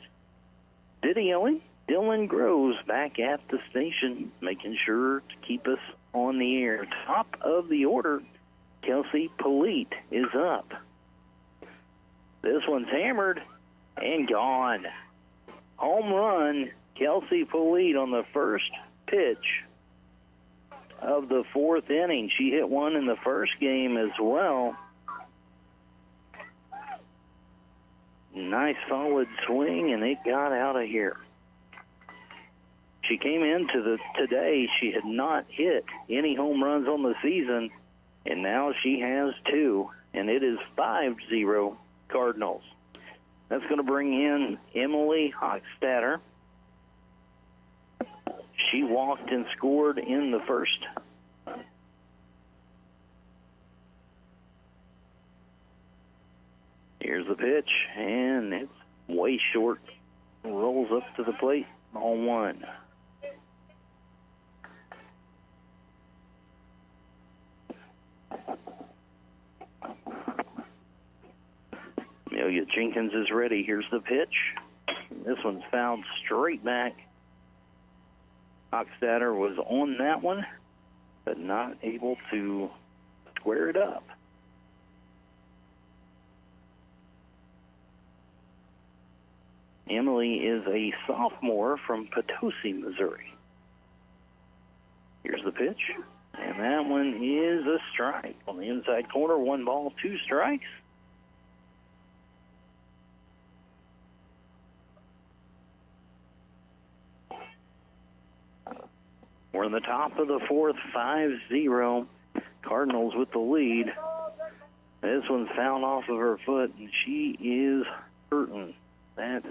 videoing. Dylan Groves back at the station, making sure to keep us on the air. Top of the order, Kelsey Polite is up. This one's hammered and gone. Home run, Kelsey Polite on the first pitch of the 4th inning. She hit one in the first game as well. Nice solid swing, and it got out of here. She came into today, she had not hit any home runs on the season, and now she has 2, and it is 5-0 Cardinals. That's going to bring in Emily Hochstadter. She walked and scored in the first. Here's the pitch, and it's way short. Rolls up to the plate, on 1. Amelia Jenkins is ready. Here's the pitch. This one's fouled straight back. Hochstadter was on that one, but not able to square it up. Emily is a sophomore from Potosi, Missouri. Here's the pitch, and that one is a strike. On the inside corner, 1 ball, 2 strikes. We're in the top of the 4th, 5-0. Cardinals with the lead. This one's fouled off of her foot, and she is hurting. That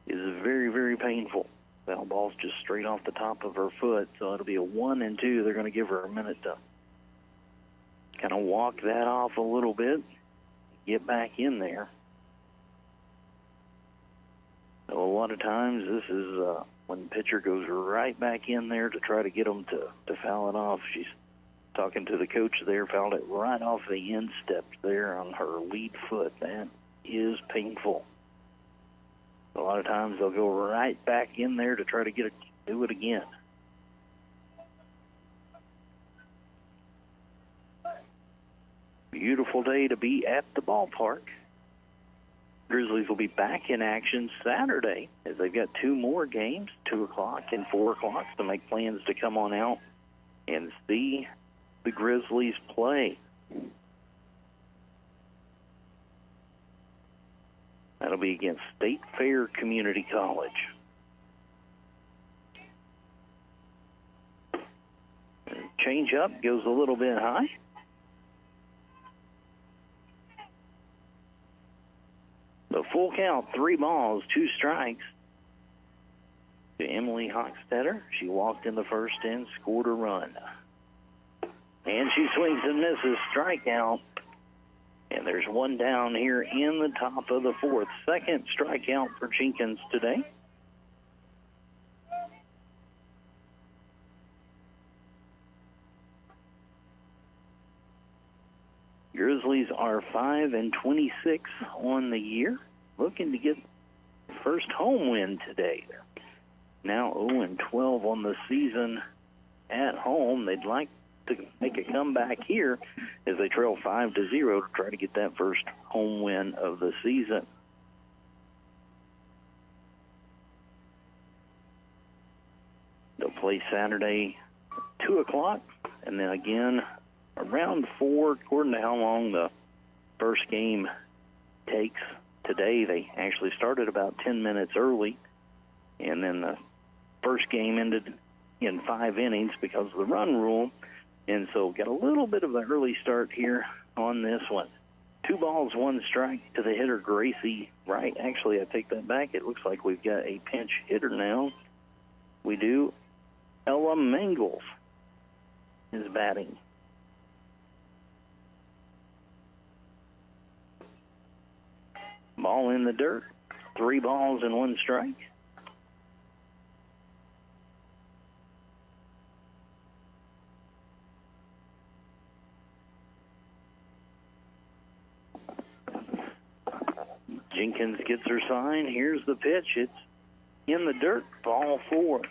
is very, very painful. That ball's just straight off the top of her foot, so it'll be a 1 and 2. They're going to give her a minute to kind of walk that off a little bit, get back in there. So a lot of times this is when the pitcher goes right back in there to try to get them to foul it off. She's talking to the coach there, fouled it right off the instep there on her lead foot. That is painful. A lot of times they'll go right back in there to try to do it again. Beautiful day to be at the ballpark. Grizzlies will be back in action Saturday as they've got 2 more games, 2 o'clock and 4 o'clock, to make plans to come on out and see the Grizzlies play. That'll be against State Fair Community College. Change up, goes a little bit high. The full count, 3 balls, 2 strikes to Emily Hochstetter. She walked in the first inning, scored a run. And she swings and misses, strikeout. And there's 1 down here in the top of the 4th. Second strikeout for Jenkins today. Grizzlies are 5-26 on the year, looking to get the first home win today. They're now 0-12 on the season at home. They'd like to make a comeback here as they trail 5-0 to try to get that first home win of the season. They'll play Saturday 2 o'clock, and then again around 4, according to how long the first game takes. Today they actually started about 10 minutes early, and then the first game ended in 5 innings because of the run rule, and so got a little bit of an early start here on this one. 2 balls, 1 strike to the hitter, Gracie Wright. Actually, I take that back. It looks like we've got a pinch hitter now. We do. Ella Mangles is batting. Ball in the dirt, 3 balls and 1 strike. Jenkins gets her sign. Here's the pitch. It's in the dirt, ball 4.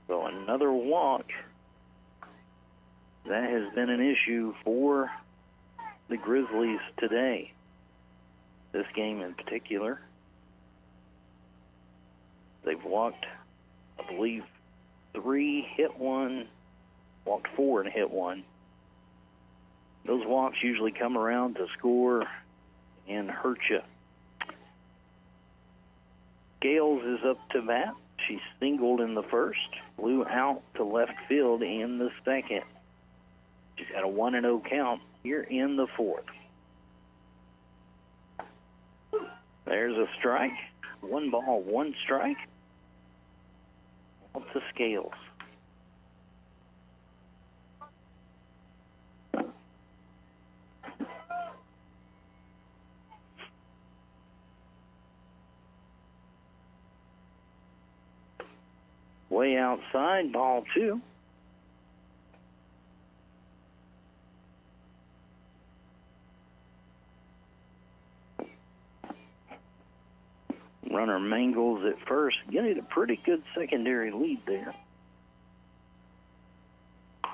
So another walk. That has been an issue for the Grizzlies today. This game in particular. They've walked, I believe, 3, hit 1, walked 4 and hit 1. Those walks usually come around to score and hurt you. Gales is up to bat. She singled in the first, flew out to left field in the second. She's got a 1-0 count here in the 4th. There's a strike. 1 ball, 1 strike. Out to Scales. Way outside, ball 2. Runner Mangles at first, getting a pretty good secondary lead there.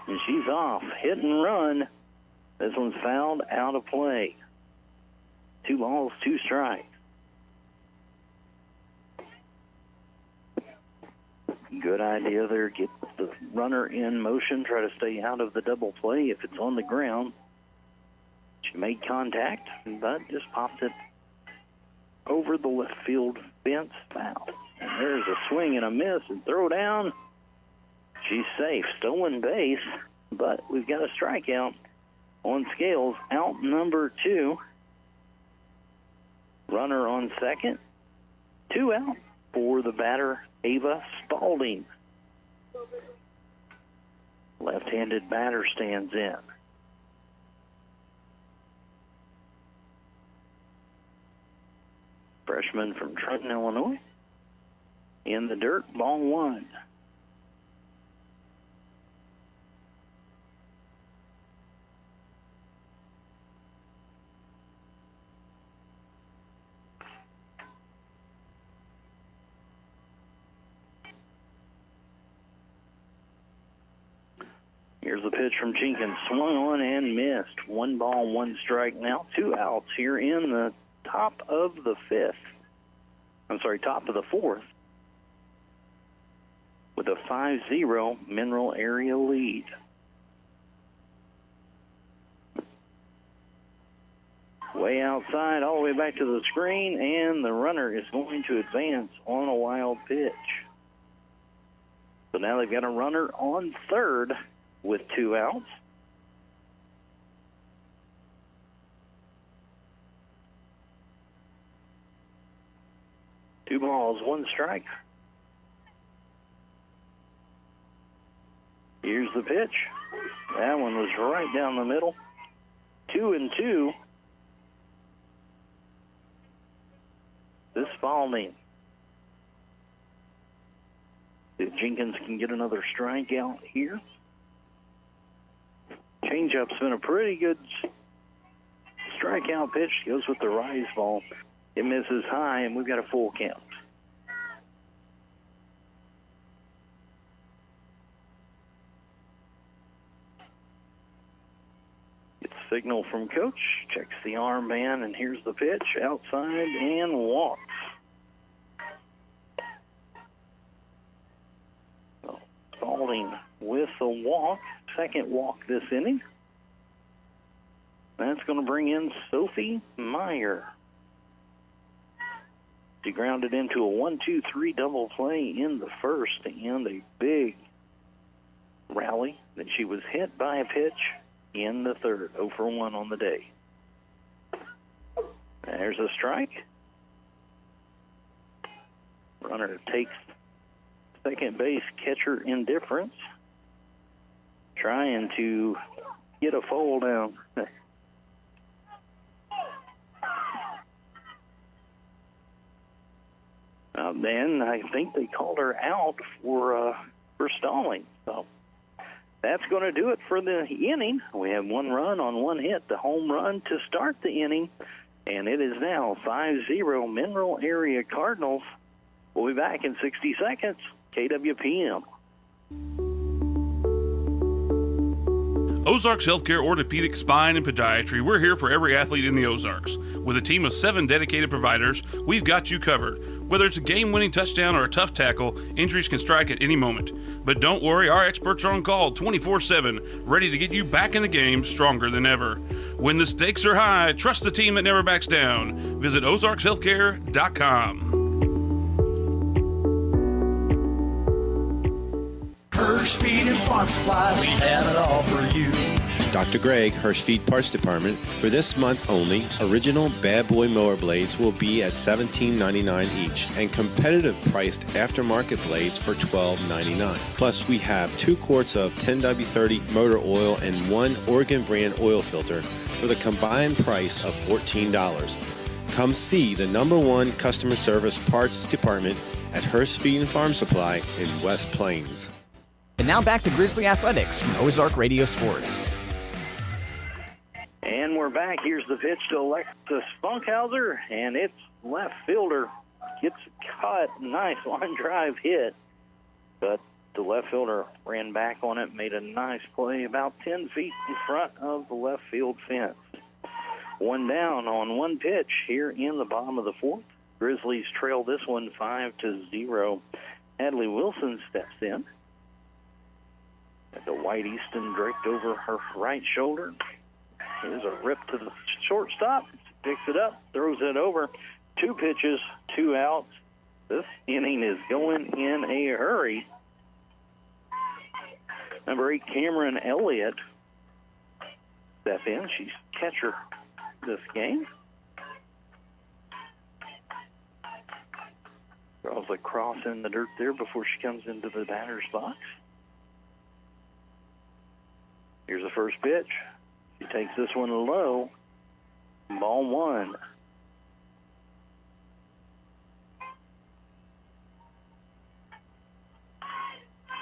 And she's off. Hit and run. This one's fouled, out of play. 2 balls, 2 strikes. Good idea there. Get the runner in motion. Try to stay out of the double play if it's on the ground. She made contact, but just popped it over the left field fence, foul. And there's a swing and a miss and throw down. She's safe. Stolen base, but we've got a strikeout on Scales. Out number 2. Runner on second. 2 out for the batter, Ava Spalding. Left-handed batter stands in. Freshman from Trenton, Illinois. In the dirt, ball 1. Here's the pitch from Jenkins. Swung on and missed. 1 ball, 1 strike. Now 2 outs here in the top of the 5th. Top of the 4th. With a 5-0 Mineral area lead. Way outside, all the way back to the screen, and the runner is going to advance on a wild pitch. So now they've got a runner on third with 2 outs. Two balls, 1 strike. Here's the pitch. That one was right down the middle. 2-2. This Spalding. If Jenkins can get another strikeout here. Changeup's been a pretty good strikeout pitch. Goes with the rise ball. It misses high, and we've got a full count. Gets signal from coach. Checks the armband, and here's the pitch. Outside and walks. So, Spalding with a walk. Second walk this inning. That's going to bring in Sophie Meyer. She grounded into a 1-2-3 double play in the first, and a big rally. Then she was hit by a pitch in the third. 0 for 1 on the day. There's a strike. Runner takes second base, catcher indifference. Trying to get a foul down. Then I think they called her out for stalling. So that's going to do it for the inning. We have 1 run on 1 hit, the home run to start the inning, and it is now 5-0 Mineral Area Cardinals. We'll be back in 60 seconds. KWPM. Ozarks Healthcare Orthopedic, Spine, and Podiatry. We're here for every athlete in the Ozarks. With a team of 7 dedicated providers, we've got you covered. Whether it's a game-winning touchdown or a tough tackle, injuries can strike at any moment. But don't worry, our experts are on call 24/7, ready to get you back in the game stronger than ever. When the stakes are high, trust the team that never backs down. Visit ozarkshealthcare.com. Hirsch Feed and Farm Supply, we have it all for you. Dr. Greg, Hirsch Feed Parts Department. For this month only, original Bad Boy mower blades will be at $17.99 each, and competitive priced aftermarket blades for $12.99. Plus, we have 2 quarts of 10W30 motor oil and 1 Oregon brand oil filter for the combined price of $14. Come see the #1 customer service parts department at Hirsch Feed and Farm Supply in West Plains. And now back to Grizzly Athletics from Ozark Radio Sports. And we're back. Here's the pitch to Alexis Funkhauser, and it's left fielder. Gets caught. Nice line drive hit. But the left fielder ran back on it, made a nice play about 10 feet in front of the left field fence. 1 down on 1 pitch here in the bottom of the 4th. Grizzlies trail this one 5-0. Hadley Wilson steps in. The White Easton draped over her right shoulder. Here's a rip to the shortstop. Picks it up, throws it over. 2 pitches, 2 outs. This inning is going in a hurry. Number 8, Cameron Elliott, step in. She's catcher this game. Draws a cross in the dirt there before she comes into the batter's box. Here's the first pitch. She takes this one low. Ball one.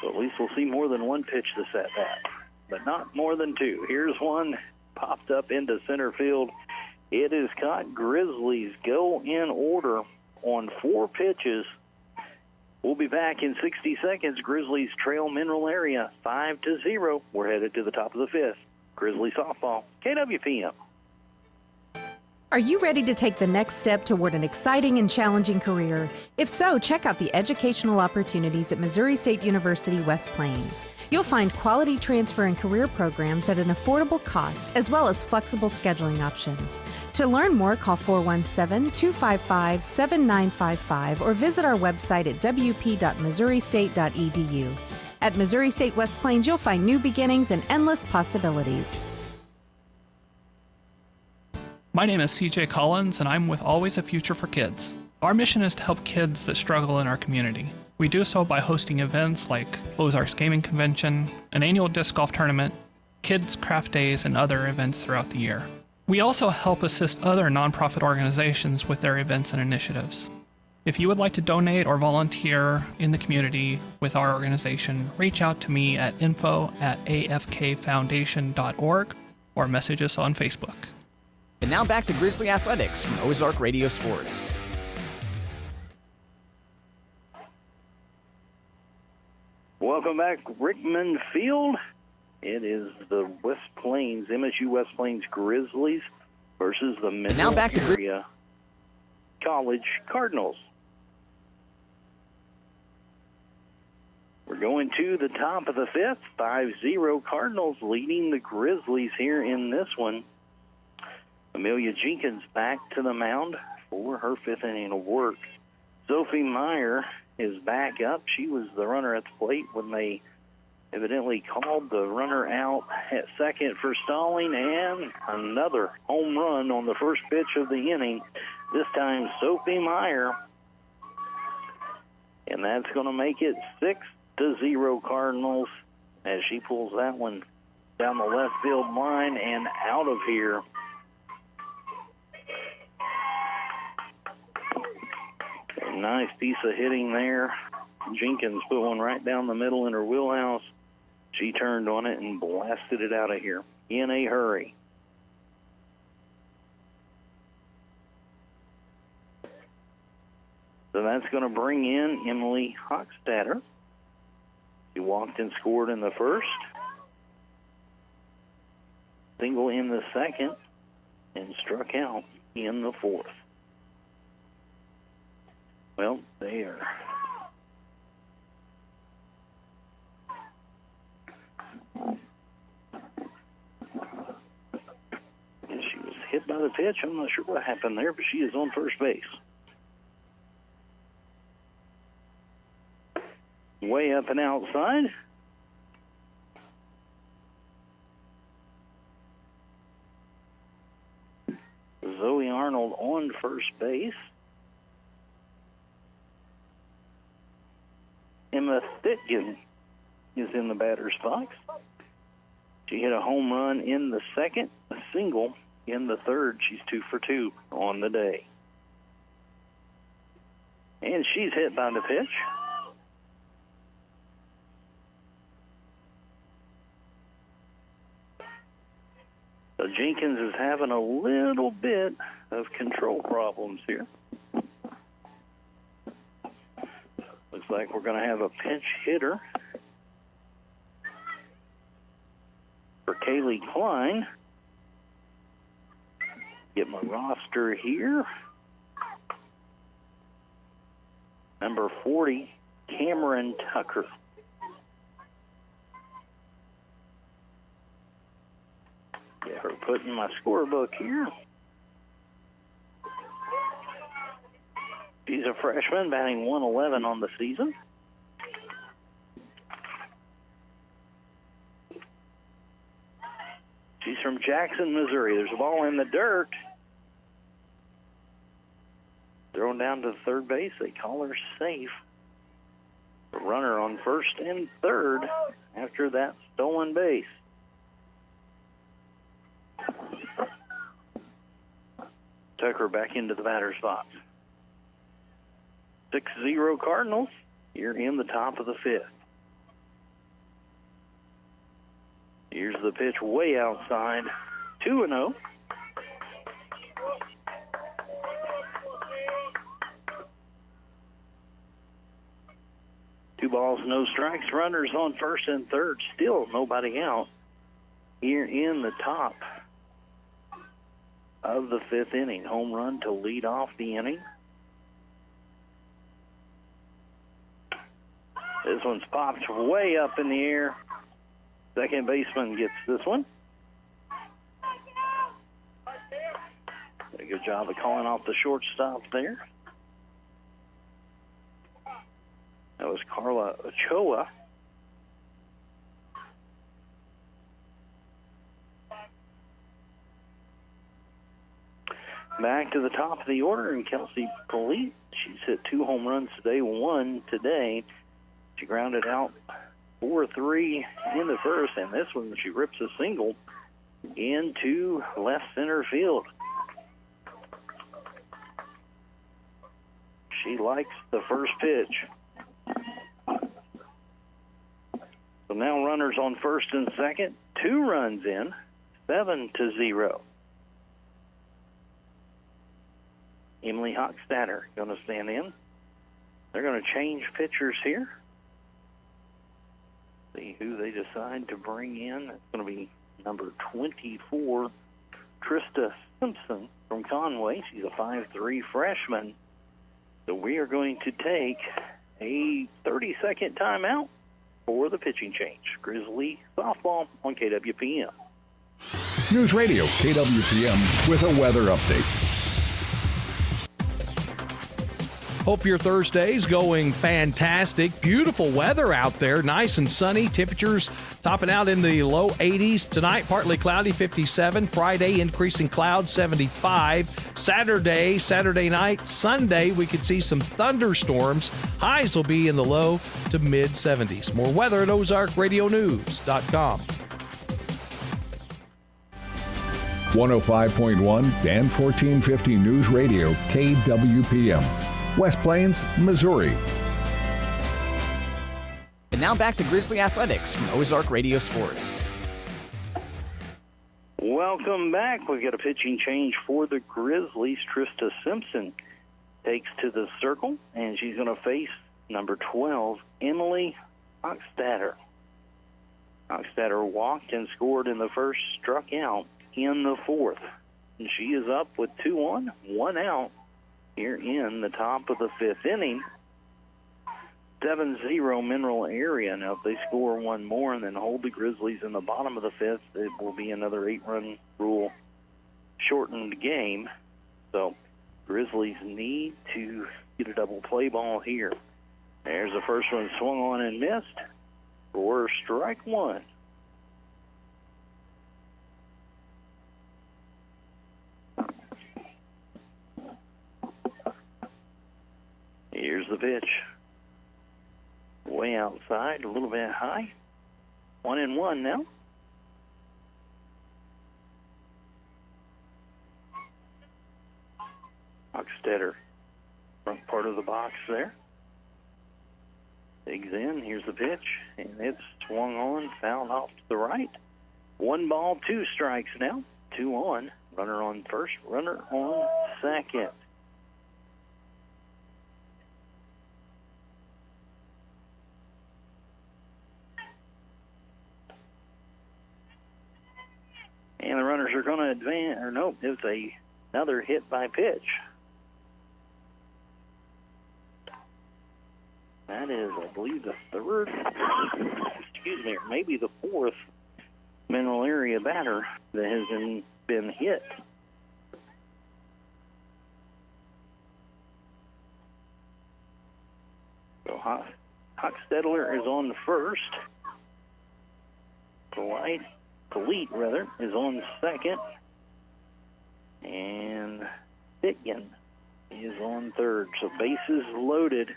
So at least we'll see more than one pitch this at-bat, but not more than two. Here's one popped up into center field. It is caught. Grizzlies go in order on 4 pitches. We'll be back in 60 seconds. Grizzlies trail Mineral Area 5-0. We're headed to the top of the 5th. Grizzly softball, KWPM. Are you ready to take the next step toward an exciting and challenging career? If so, check out the educational opportunities at Missouri State University West Plains. You'll find quality transfer and career programs at an affordable cost, as well as flexible scheduling options. To learn more, call 417-255-7955 or visit our website at wp.missouristate.edu. At Missouri State West Plains, you'll find new beginnings and endless possibilities. My name is CJ Collins, and I'm with Always a Future for Kids. Our mission is to help kids that struggle in our community. We do so by hosting events like Ozarks Gaming Convention, an annual disc golf tournament, kids' craft days, and other events throughout the year. We also help assist other nonprofit organizations with their events and initiatives. If you would like to donate or volunteer in the community with our organization, reach out to me at info@afkfoundation.org or message us on Facebook. And now back to Grizzly Athletics from Ozark Radio Sports. Welcome back, Rickman Field. It is the West Plains, MSU West Plains Grizzlies versus the Mineral Area College Cardinals. We're going to the top of the 5th, 5-0 Cardinals leading the Grizzlies here in this one. Amelia Jenkins back to the mound for her 5th inning of work. Sophie Meyer is back up. She was the runner at the plate when they evidently called the runner out at second for stalling, and another home run on the first pitch of the inning. This time Sophie Meyer, and that's going to make it 6-0 Cardinals as she pulls that one down the left field line and out of here. A nice piece of hitting there. Jenkins put one right down the middle in her wheelhouse. She turned on it and blasted it out of here in a hurry. So that's going to bring in Emily Hochstadter. She walked and scored in the first. Single in the second and struck out in the fourth. Well, they are. And she was hit by the pitch. I'm not sure what happened there, but she is on first base. Way up and outside. Zoe Arnold on first base. Emma Thitgen is in the batter's box. She hit a home run in the second, a single in the third. She's 2 for 2 on the day. And she's hit by the pitch. So Jenkins is having a little bit of control problems here. Looks like we're going to have a pinch hitter for Kaylee Klein. Get my roster here. Number 40, Cameron Tucker. Get her put in my scorebook here. She's a freshman, batting 111 on the season. She's from Jackson, Missouri. There's a ball in the dirt. Thrown down to third base. They call her safe. The runner on first and third after that stolen base. Tucker back into the batter's box. 6-0 Cardinals here in the top of the fifth. Here's the pitch way outside. 2-0. Two balls, no strikes. Runners on first and third. Still nobody out here in the top of the fifth inning. Home run to lead off the inning. This one's popped way up in the air. Second baseman gets this one. Did a good job of calling off the shortstop there. That was Carla Ochoa. Back to the top of the order, and Kelsey Polite. She's hit 2 home runs today, 1 today. She grounded out 4-3 in the first, and this one she rips a single into left center field. She likes the first pitch. So now runners on first and second, 2 runs in, 7-0. Emily Hochstadter going to stand in. They're going to change pitchers here. See who they decide to bring in. It's going to be number 24, Trista Simpson from Conway. She's a 5'3" freshman. So we are going to take a 30-second timeout for the pitching change. Grizzly softball on KWPM. News Radio KWPM with a weather update. Hope your Thursday's going fantastic. Beautiful weather out there, nice and sunny. Temperatures topping out in the low 80s. Tonight, partly cloudy, 57. Friday, increasing clouds, 75. Saturday night, Sunday, we could see some thunderstorms. Highs will be in the low to mid 70s. More weather at OzarkRadioNews.com. 105.1 and 1450 News Radio KWPM. West Plains, Missouri. And now back to Grizzly Athletics from Ozark Radio Sports. Welcome back. We've got a pitching change for the Grizzlies. Trista Simpson takes to the circle, and she's going to face number 12, Emily Hochstadter. Hochstadter walked and scored in the first, struck out in the fourth. And she is up with 2 on, 1 out. Here in the top of the fifth inning. 7-0 Mineral area. Now, if they score one more and then hold the Grizzlies in the bottom of the fifth, it will be another 8-run rule shortened game. So, Grizzlies need to get a double play ball here. There's the first one swung on and missed for strike one. Here's the pitch. Way outside, a little bit high. 1-1 now. Hochstadter, front part of the box there. Digs in, here's the pitch, and it's swung on, fouled off to the right. 1 ball, 2 strikes now. 2 on. Runner on first, runner on second. And the runners are going to advance, or nope, it's another hit by pitch. That is, I believe, the third, excuse me, or maybe the fourth Mineral area batter that has been hit. So Hochstadter is on the first. Polite is on second, and Pitkin is on third. So bases loaded.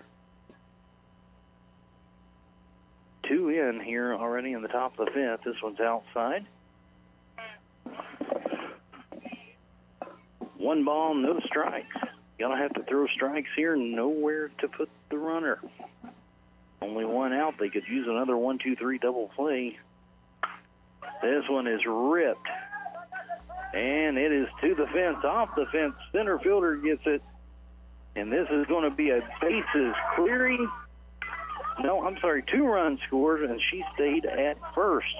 2 in here already in the top of the 5th. This one's outside. 1 ball, no strikes. Gonna have to throw strikes here. Nowhere to put the runner. Only 1 out. They could use another 1-2-3 double play. This one is ripped. And it is to the fence, off the fence. Center fielder gets it. And this is going to be a bases clearing. No, I'm sorry, 2 runs scored, and she stayed at first.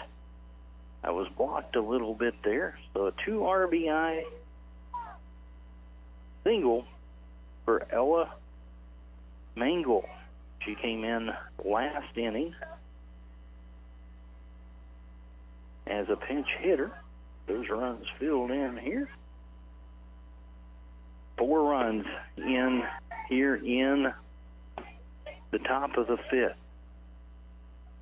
I was blocked a little bit there. So a 2 RBI single for Ella Mangle. She came in last inning as a pinch hitter. Those runs filled in here. 4 runs in here in the top of the 5th.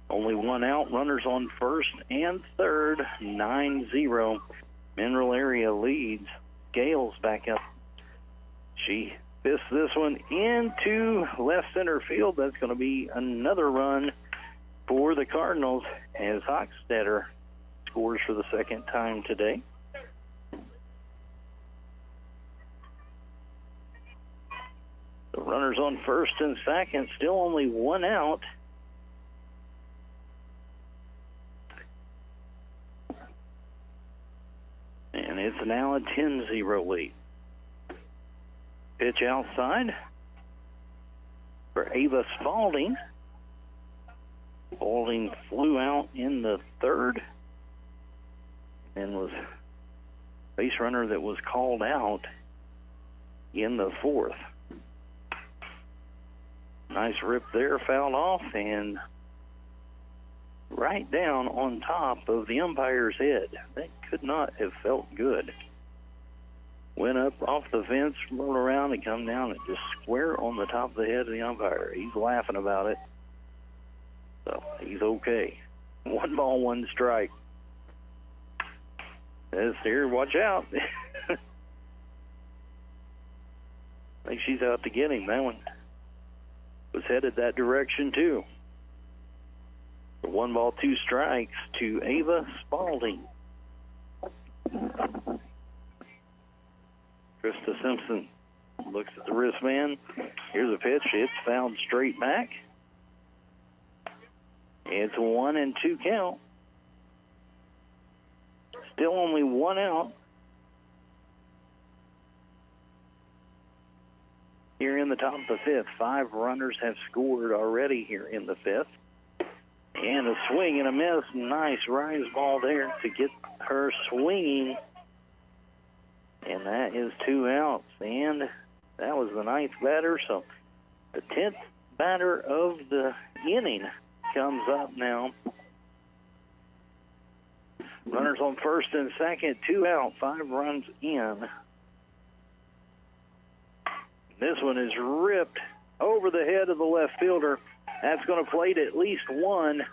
Only 1 out. Runners on first and third. 9-0. Mineral Area leads. Gales back up. She fists this one into left center field. That's going to be another run for the Cardinals as Hochstetter scores for the 2nd time today. The runners on first and second, still only 1 out. And it's now a 10-0 lead. Pitch outside for Ava Spalding. Spalding flew out in the 3rd and was base runner that was called out in the 4th. Nice rip there, fouled off, and right down on top of the umpire's head. That could not have felt good. Went up off the fence, rolled around, and come down and just square on the top of the head of the umpire. He's laughing about it. So he's okay. 1 ball, 1 strike. Says here, watch out. I think she's out to get him. That one was headed that direction too. 1 ball, 2 strikes to Ava Spalding. Krista Simpson looks at the wristband. Here's a pitch. It's fouled straight back. It's 1-2 count. Still only 1 out. Here in the top of the 5th, 5 runners have scored already here in the 5th. And a swing and a miss. Nice rise ball there to get her swinging. And that is 2 outs. And that was the 9th batter. So the 10th batter of the inning comes up now. Runners on first and second, 2 out, 5 runs in. This one is ripped over the head of the left fielder. That's going to plate at least 1.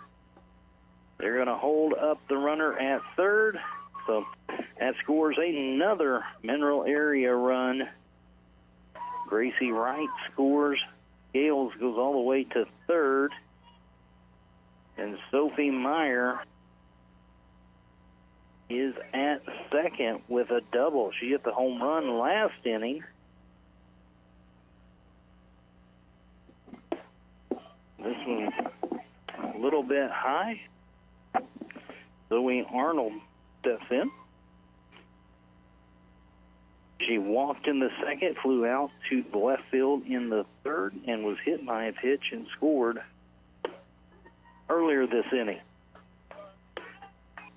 They're going to hold up the runner at 3rd. So that scores another Mineral Area run. Gracie Wright scores. Gales goes all the way to 3rd. And Sophie Meyer is at 2nd with a double. She hit the home run last inning. This one a little bit high. Zoe Arnold steps in. She walked in the 2nd, flew out to the left field in the 3rd, and was hit by a pitch and scored earlier this inning.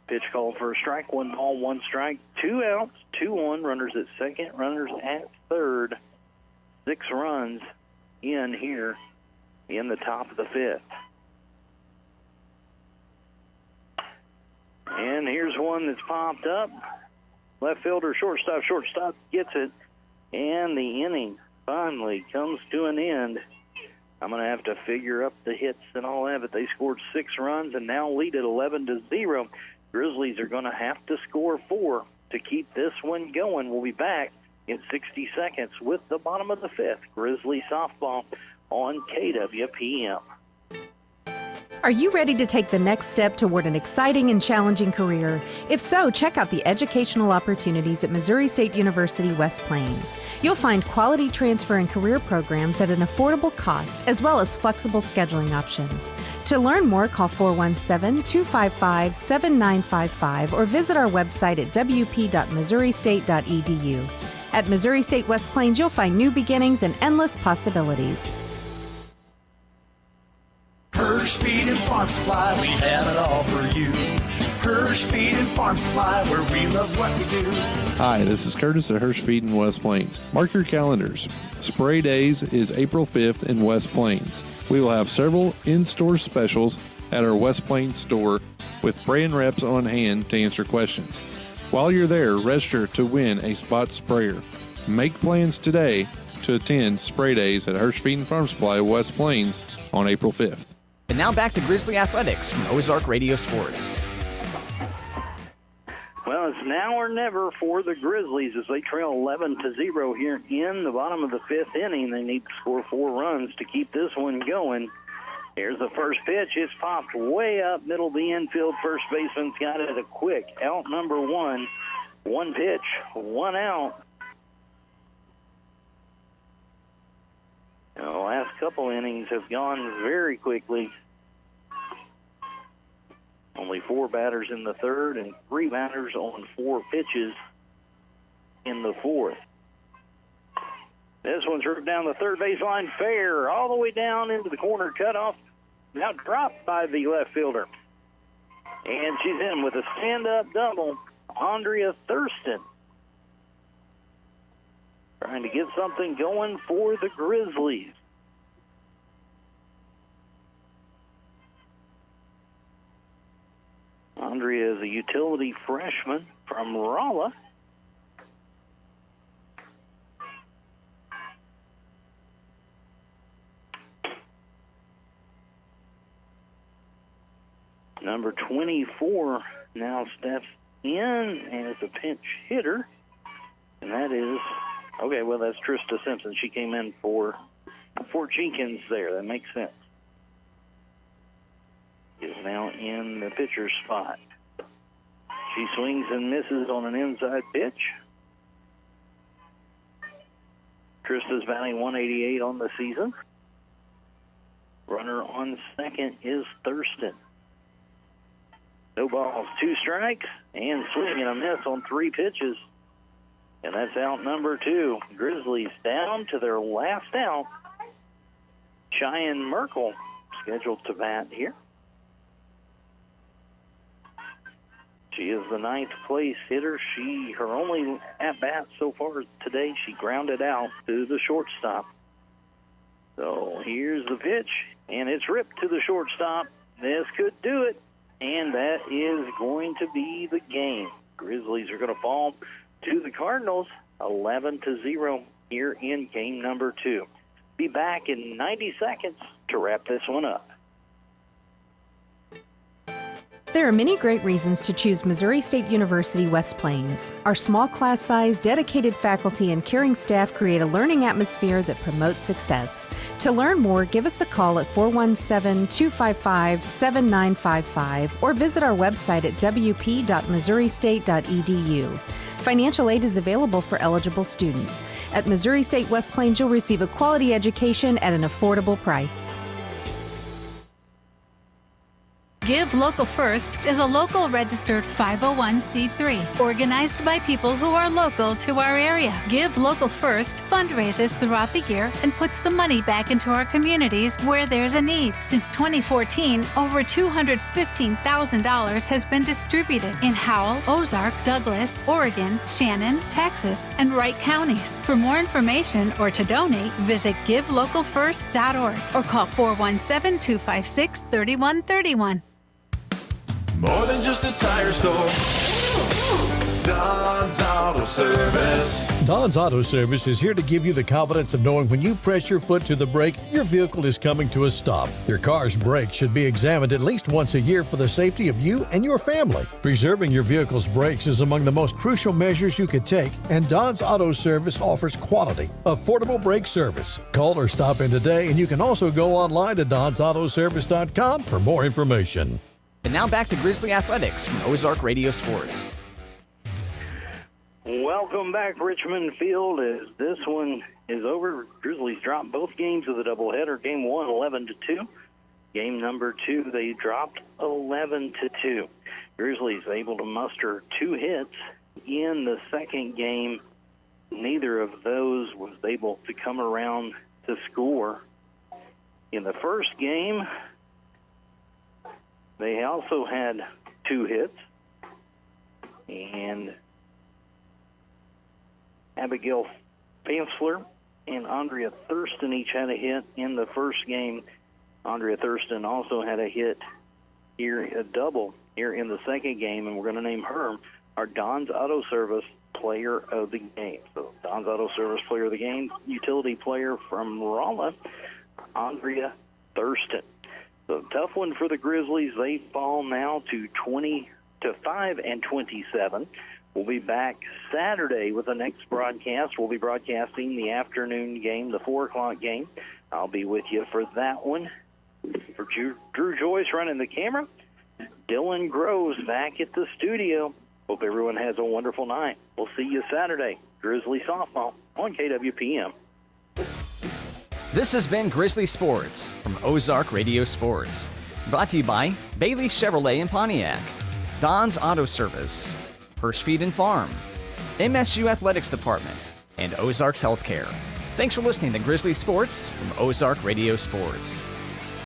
Pitch called for a strike, 1 ball, 1 strike, 2 outs, 2-1, runners at 2nd, runners at 3rd. 6 runs in here in the top of the 5th. And here's one that's popped up. Left fielder, shortstop gets it. And the inning finally comes to an end. I'm going to have to figure up the hits and all that, but they scored 6 runs and now lead at 11-0. Grizzlies are going to have to score 4 to keep this one going. We'll be back in 60 seconds with the bottom of the fifth. Grizzly softball on KWPM. Are you ready to take the next step toward an exciting and challenging career? If so, check out the educational opportunities at Missouri State University West Plains. You'll find quality transfer and career programs at an affordable cost, as well as flexible scheduling options. To learn more, call 417-255-7955 or visit our website at wp.missouristate.edu. At Missouri State West Plains, you'll find new beginnings and endless possibilities. Hirsch Feed and Farm Supply, we have it all for you. Hirsch Feed and Farm Supply, where we love what we do. Hi, this is Curtis at Hirsch Feed in West Plains. Mark your calendars. Spray Days is April 5th in West Plains. We will have several in-store specials at our West Plains store with brand reps on hand to answer questions. While you're there, register to win a spot sprayer. Make plans today to attend Spray Days at Hirsch Feed and Farm Supply, West Plains on April 5th. And now back to Grizzly Athletics from Ozark Radio Sports. Well, it's now or never for the Grizzlies as they trail 11-0 here in the bottom of the fifth inning. They need to score 4 runs to keep this one going. Here's the first pitch. It's popped way up middle of the infield. First baseman's got it a quick out number 1. 1 pitch, 1 out. The last couple innings have gone very quickly. Only 4 batters in the third and 3 batters on 4 pitches in the fourth. This one's ripped down the third baseline fair, all the way down into the corner cutoff. Now dropped by the left fielder. And she's in with a stand-up double. Andrea Thurston trying to get something going for the Grizzlies. Andrea is a utility freshman from Rolla. Number 24 now steps in and is a pinch hitter. And that is, okay, well, that's Trista Simpson. She came in for Jenkins there. That makes sense. Is now in the pitcher's spot. She swings and misses on an inside pitch. Trista's batting 188 on the season. Runner on second is Thurston. No balls, 2 strikes, and swing and a miss on 3 pitches. And that's out number 2. Grizzlies down to their last out. Cheyenne Merkel scheduled to bat here. She is the 9th place hitter. Her only at-bat so far today, she grounded out to the shortstop. So here's the pitch, and it's ripped to the shortstop. This could do it, and that is going to be the game. Grizzlies are going to fall to the Cardinals 11-0 here in game number 2. Be back in 90 seconds to wrap this one up. There are many great reasons to choose Missouri State University West Plains. Our small class size, dedicated faculty, and caring staff create a learning atmosphere that promotes success. To learn more, give us a call at 417-255-7955 or visit our website at wp.missouristate.edu. Financial aid is available for eligible students. At Missouri State West Plains, you'll receive a quality education at an affordable price. Give Local First is a local registered 501c3 organized by people who are local to our area. Give Local First fundraises throughout the year and puts the money back into our communities where there's a need. Since 2014, over $215,000 has been distributed in Howell, Ozark, Douglas, Oregon, Shannon, Texas, and Wright counties. For more information or to donate, visit givelocalfirst.org or call 417-256-3131. More than just a tire store. Don's Auto Service. Don's Auto Service is here to give you the confidence of knowing when you press your foot to the brake, your vehicle is coming to a stop. Your car's brakes should be examined at least once a year for the safety of you and your family. Preserving your vehicle's brakes is among the most crucial measures you could take, and Don's Auto Service offers quality, affordable brake service. Call or stop in today, and you can also go online to donsautoservice.com for more information. And now back to Grizzly Athletics from Ozark Radio Sports. Welcome back, Richmond Field, as this one is over. Grizzlies dropped both games of the doubleheader. Game 1, 11-2. Game number 2, they dropped 11-2. Grizzlies able to muster 2 hits in the second game. Neither of those was able to come around to score. In the first game, they also had 2 hits, and Abigail Fansler and Andrea Thurston each had a hit in the first game. Andrea Thurston also had a hit here, a double here in the second game, and we're going to name her our Don's Auto Service Player of the Game. So Don's Auto Service Player of the Game, utility player from Rolla, Andrea Thurston. So tough one for the Grizzlies. They fall now to 5-27. We'll be back Saturday with the next broadcast. We'll be broadcasting the afternoon game, the 4 o'clock game. I'll be with you for that one. For Drew Joyce running the camera, Dylan Groves back at the studio. Hope everyone has a wonderful night. We'll see you Saturday. Grizzly softball on KWPM. This has been Grizzly Sports from Ozark Radio Sports. Brought to you by Bailey Chevrolet in Pontiac, Don's Auto Service, Hirsch Feed and Farm, MSU Athletics Department, and Ozarks Healthcare. Thanks for listening to Grizzly Sports from Ozark Radio Sports.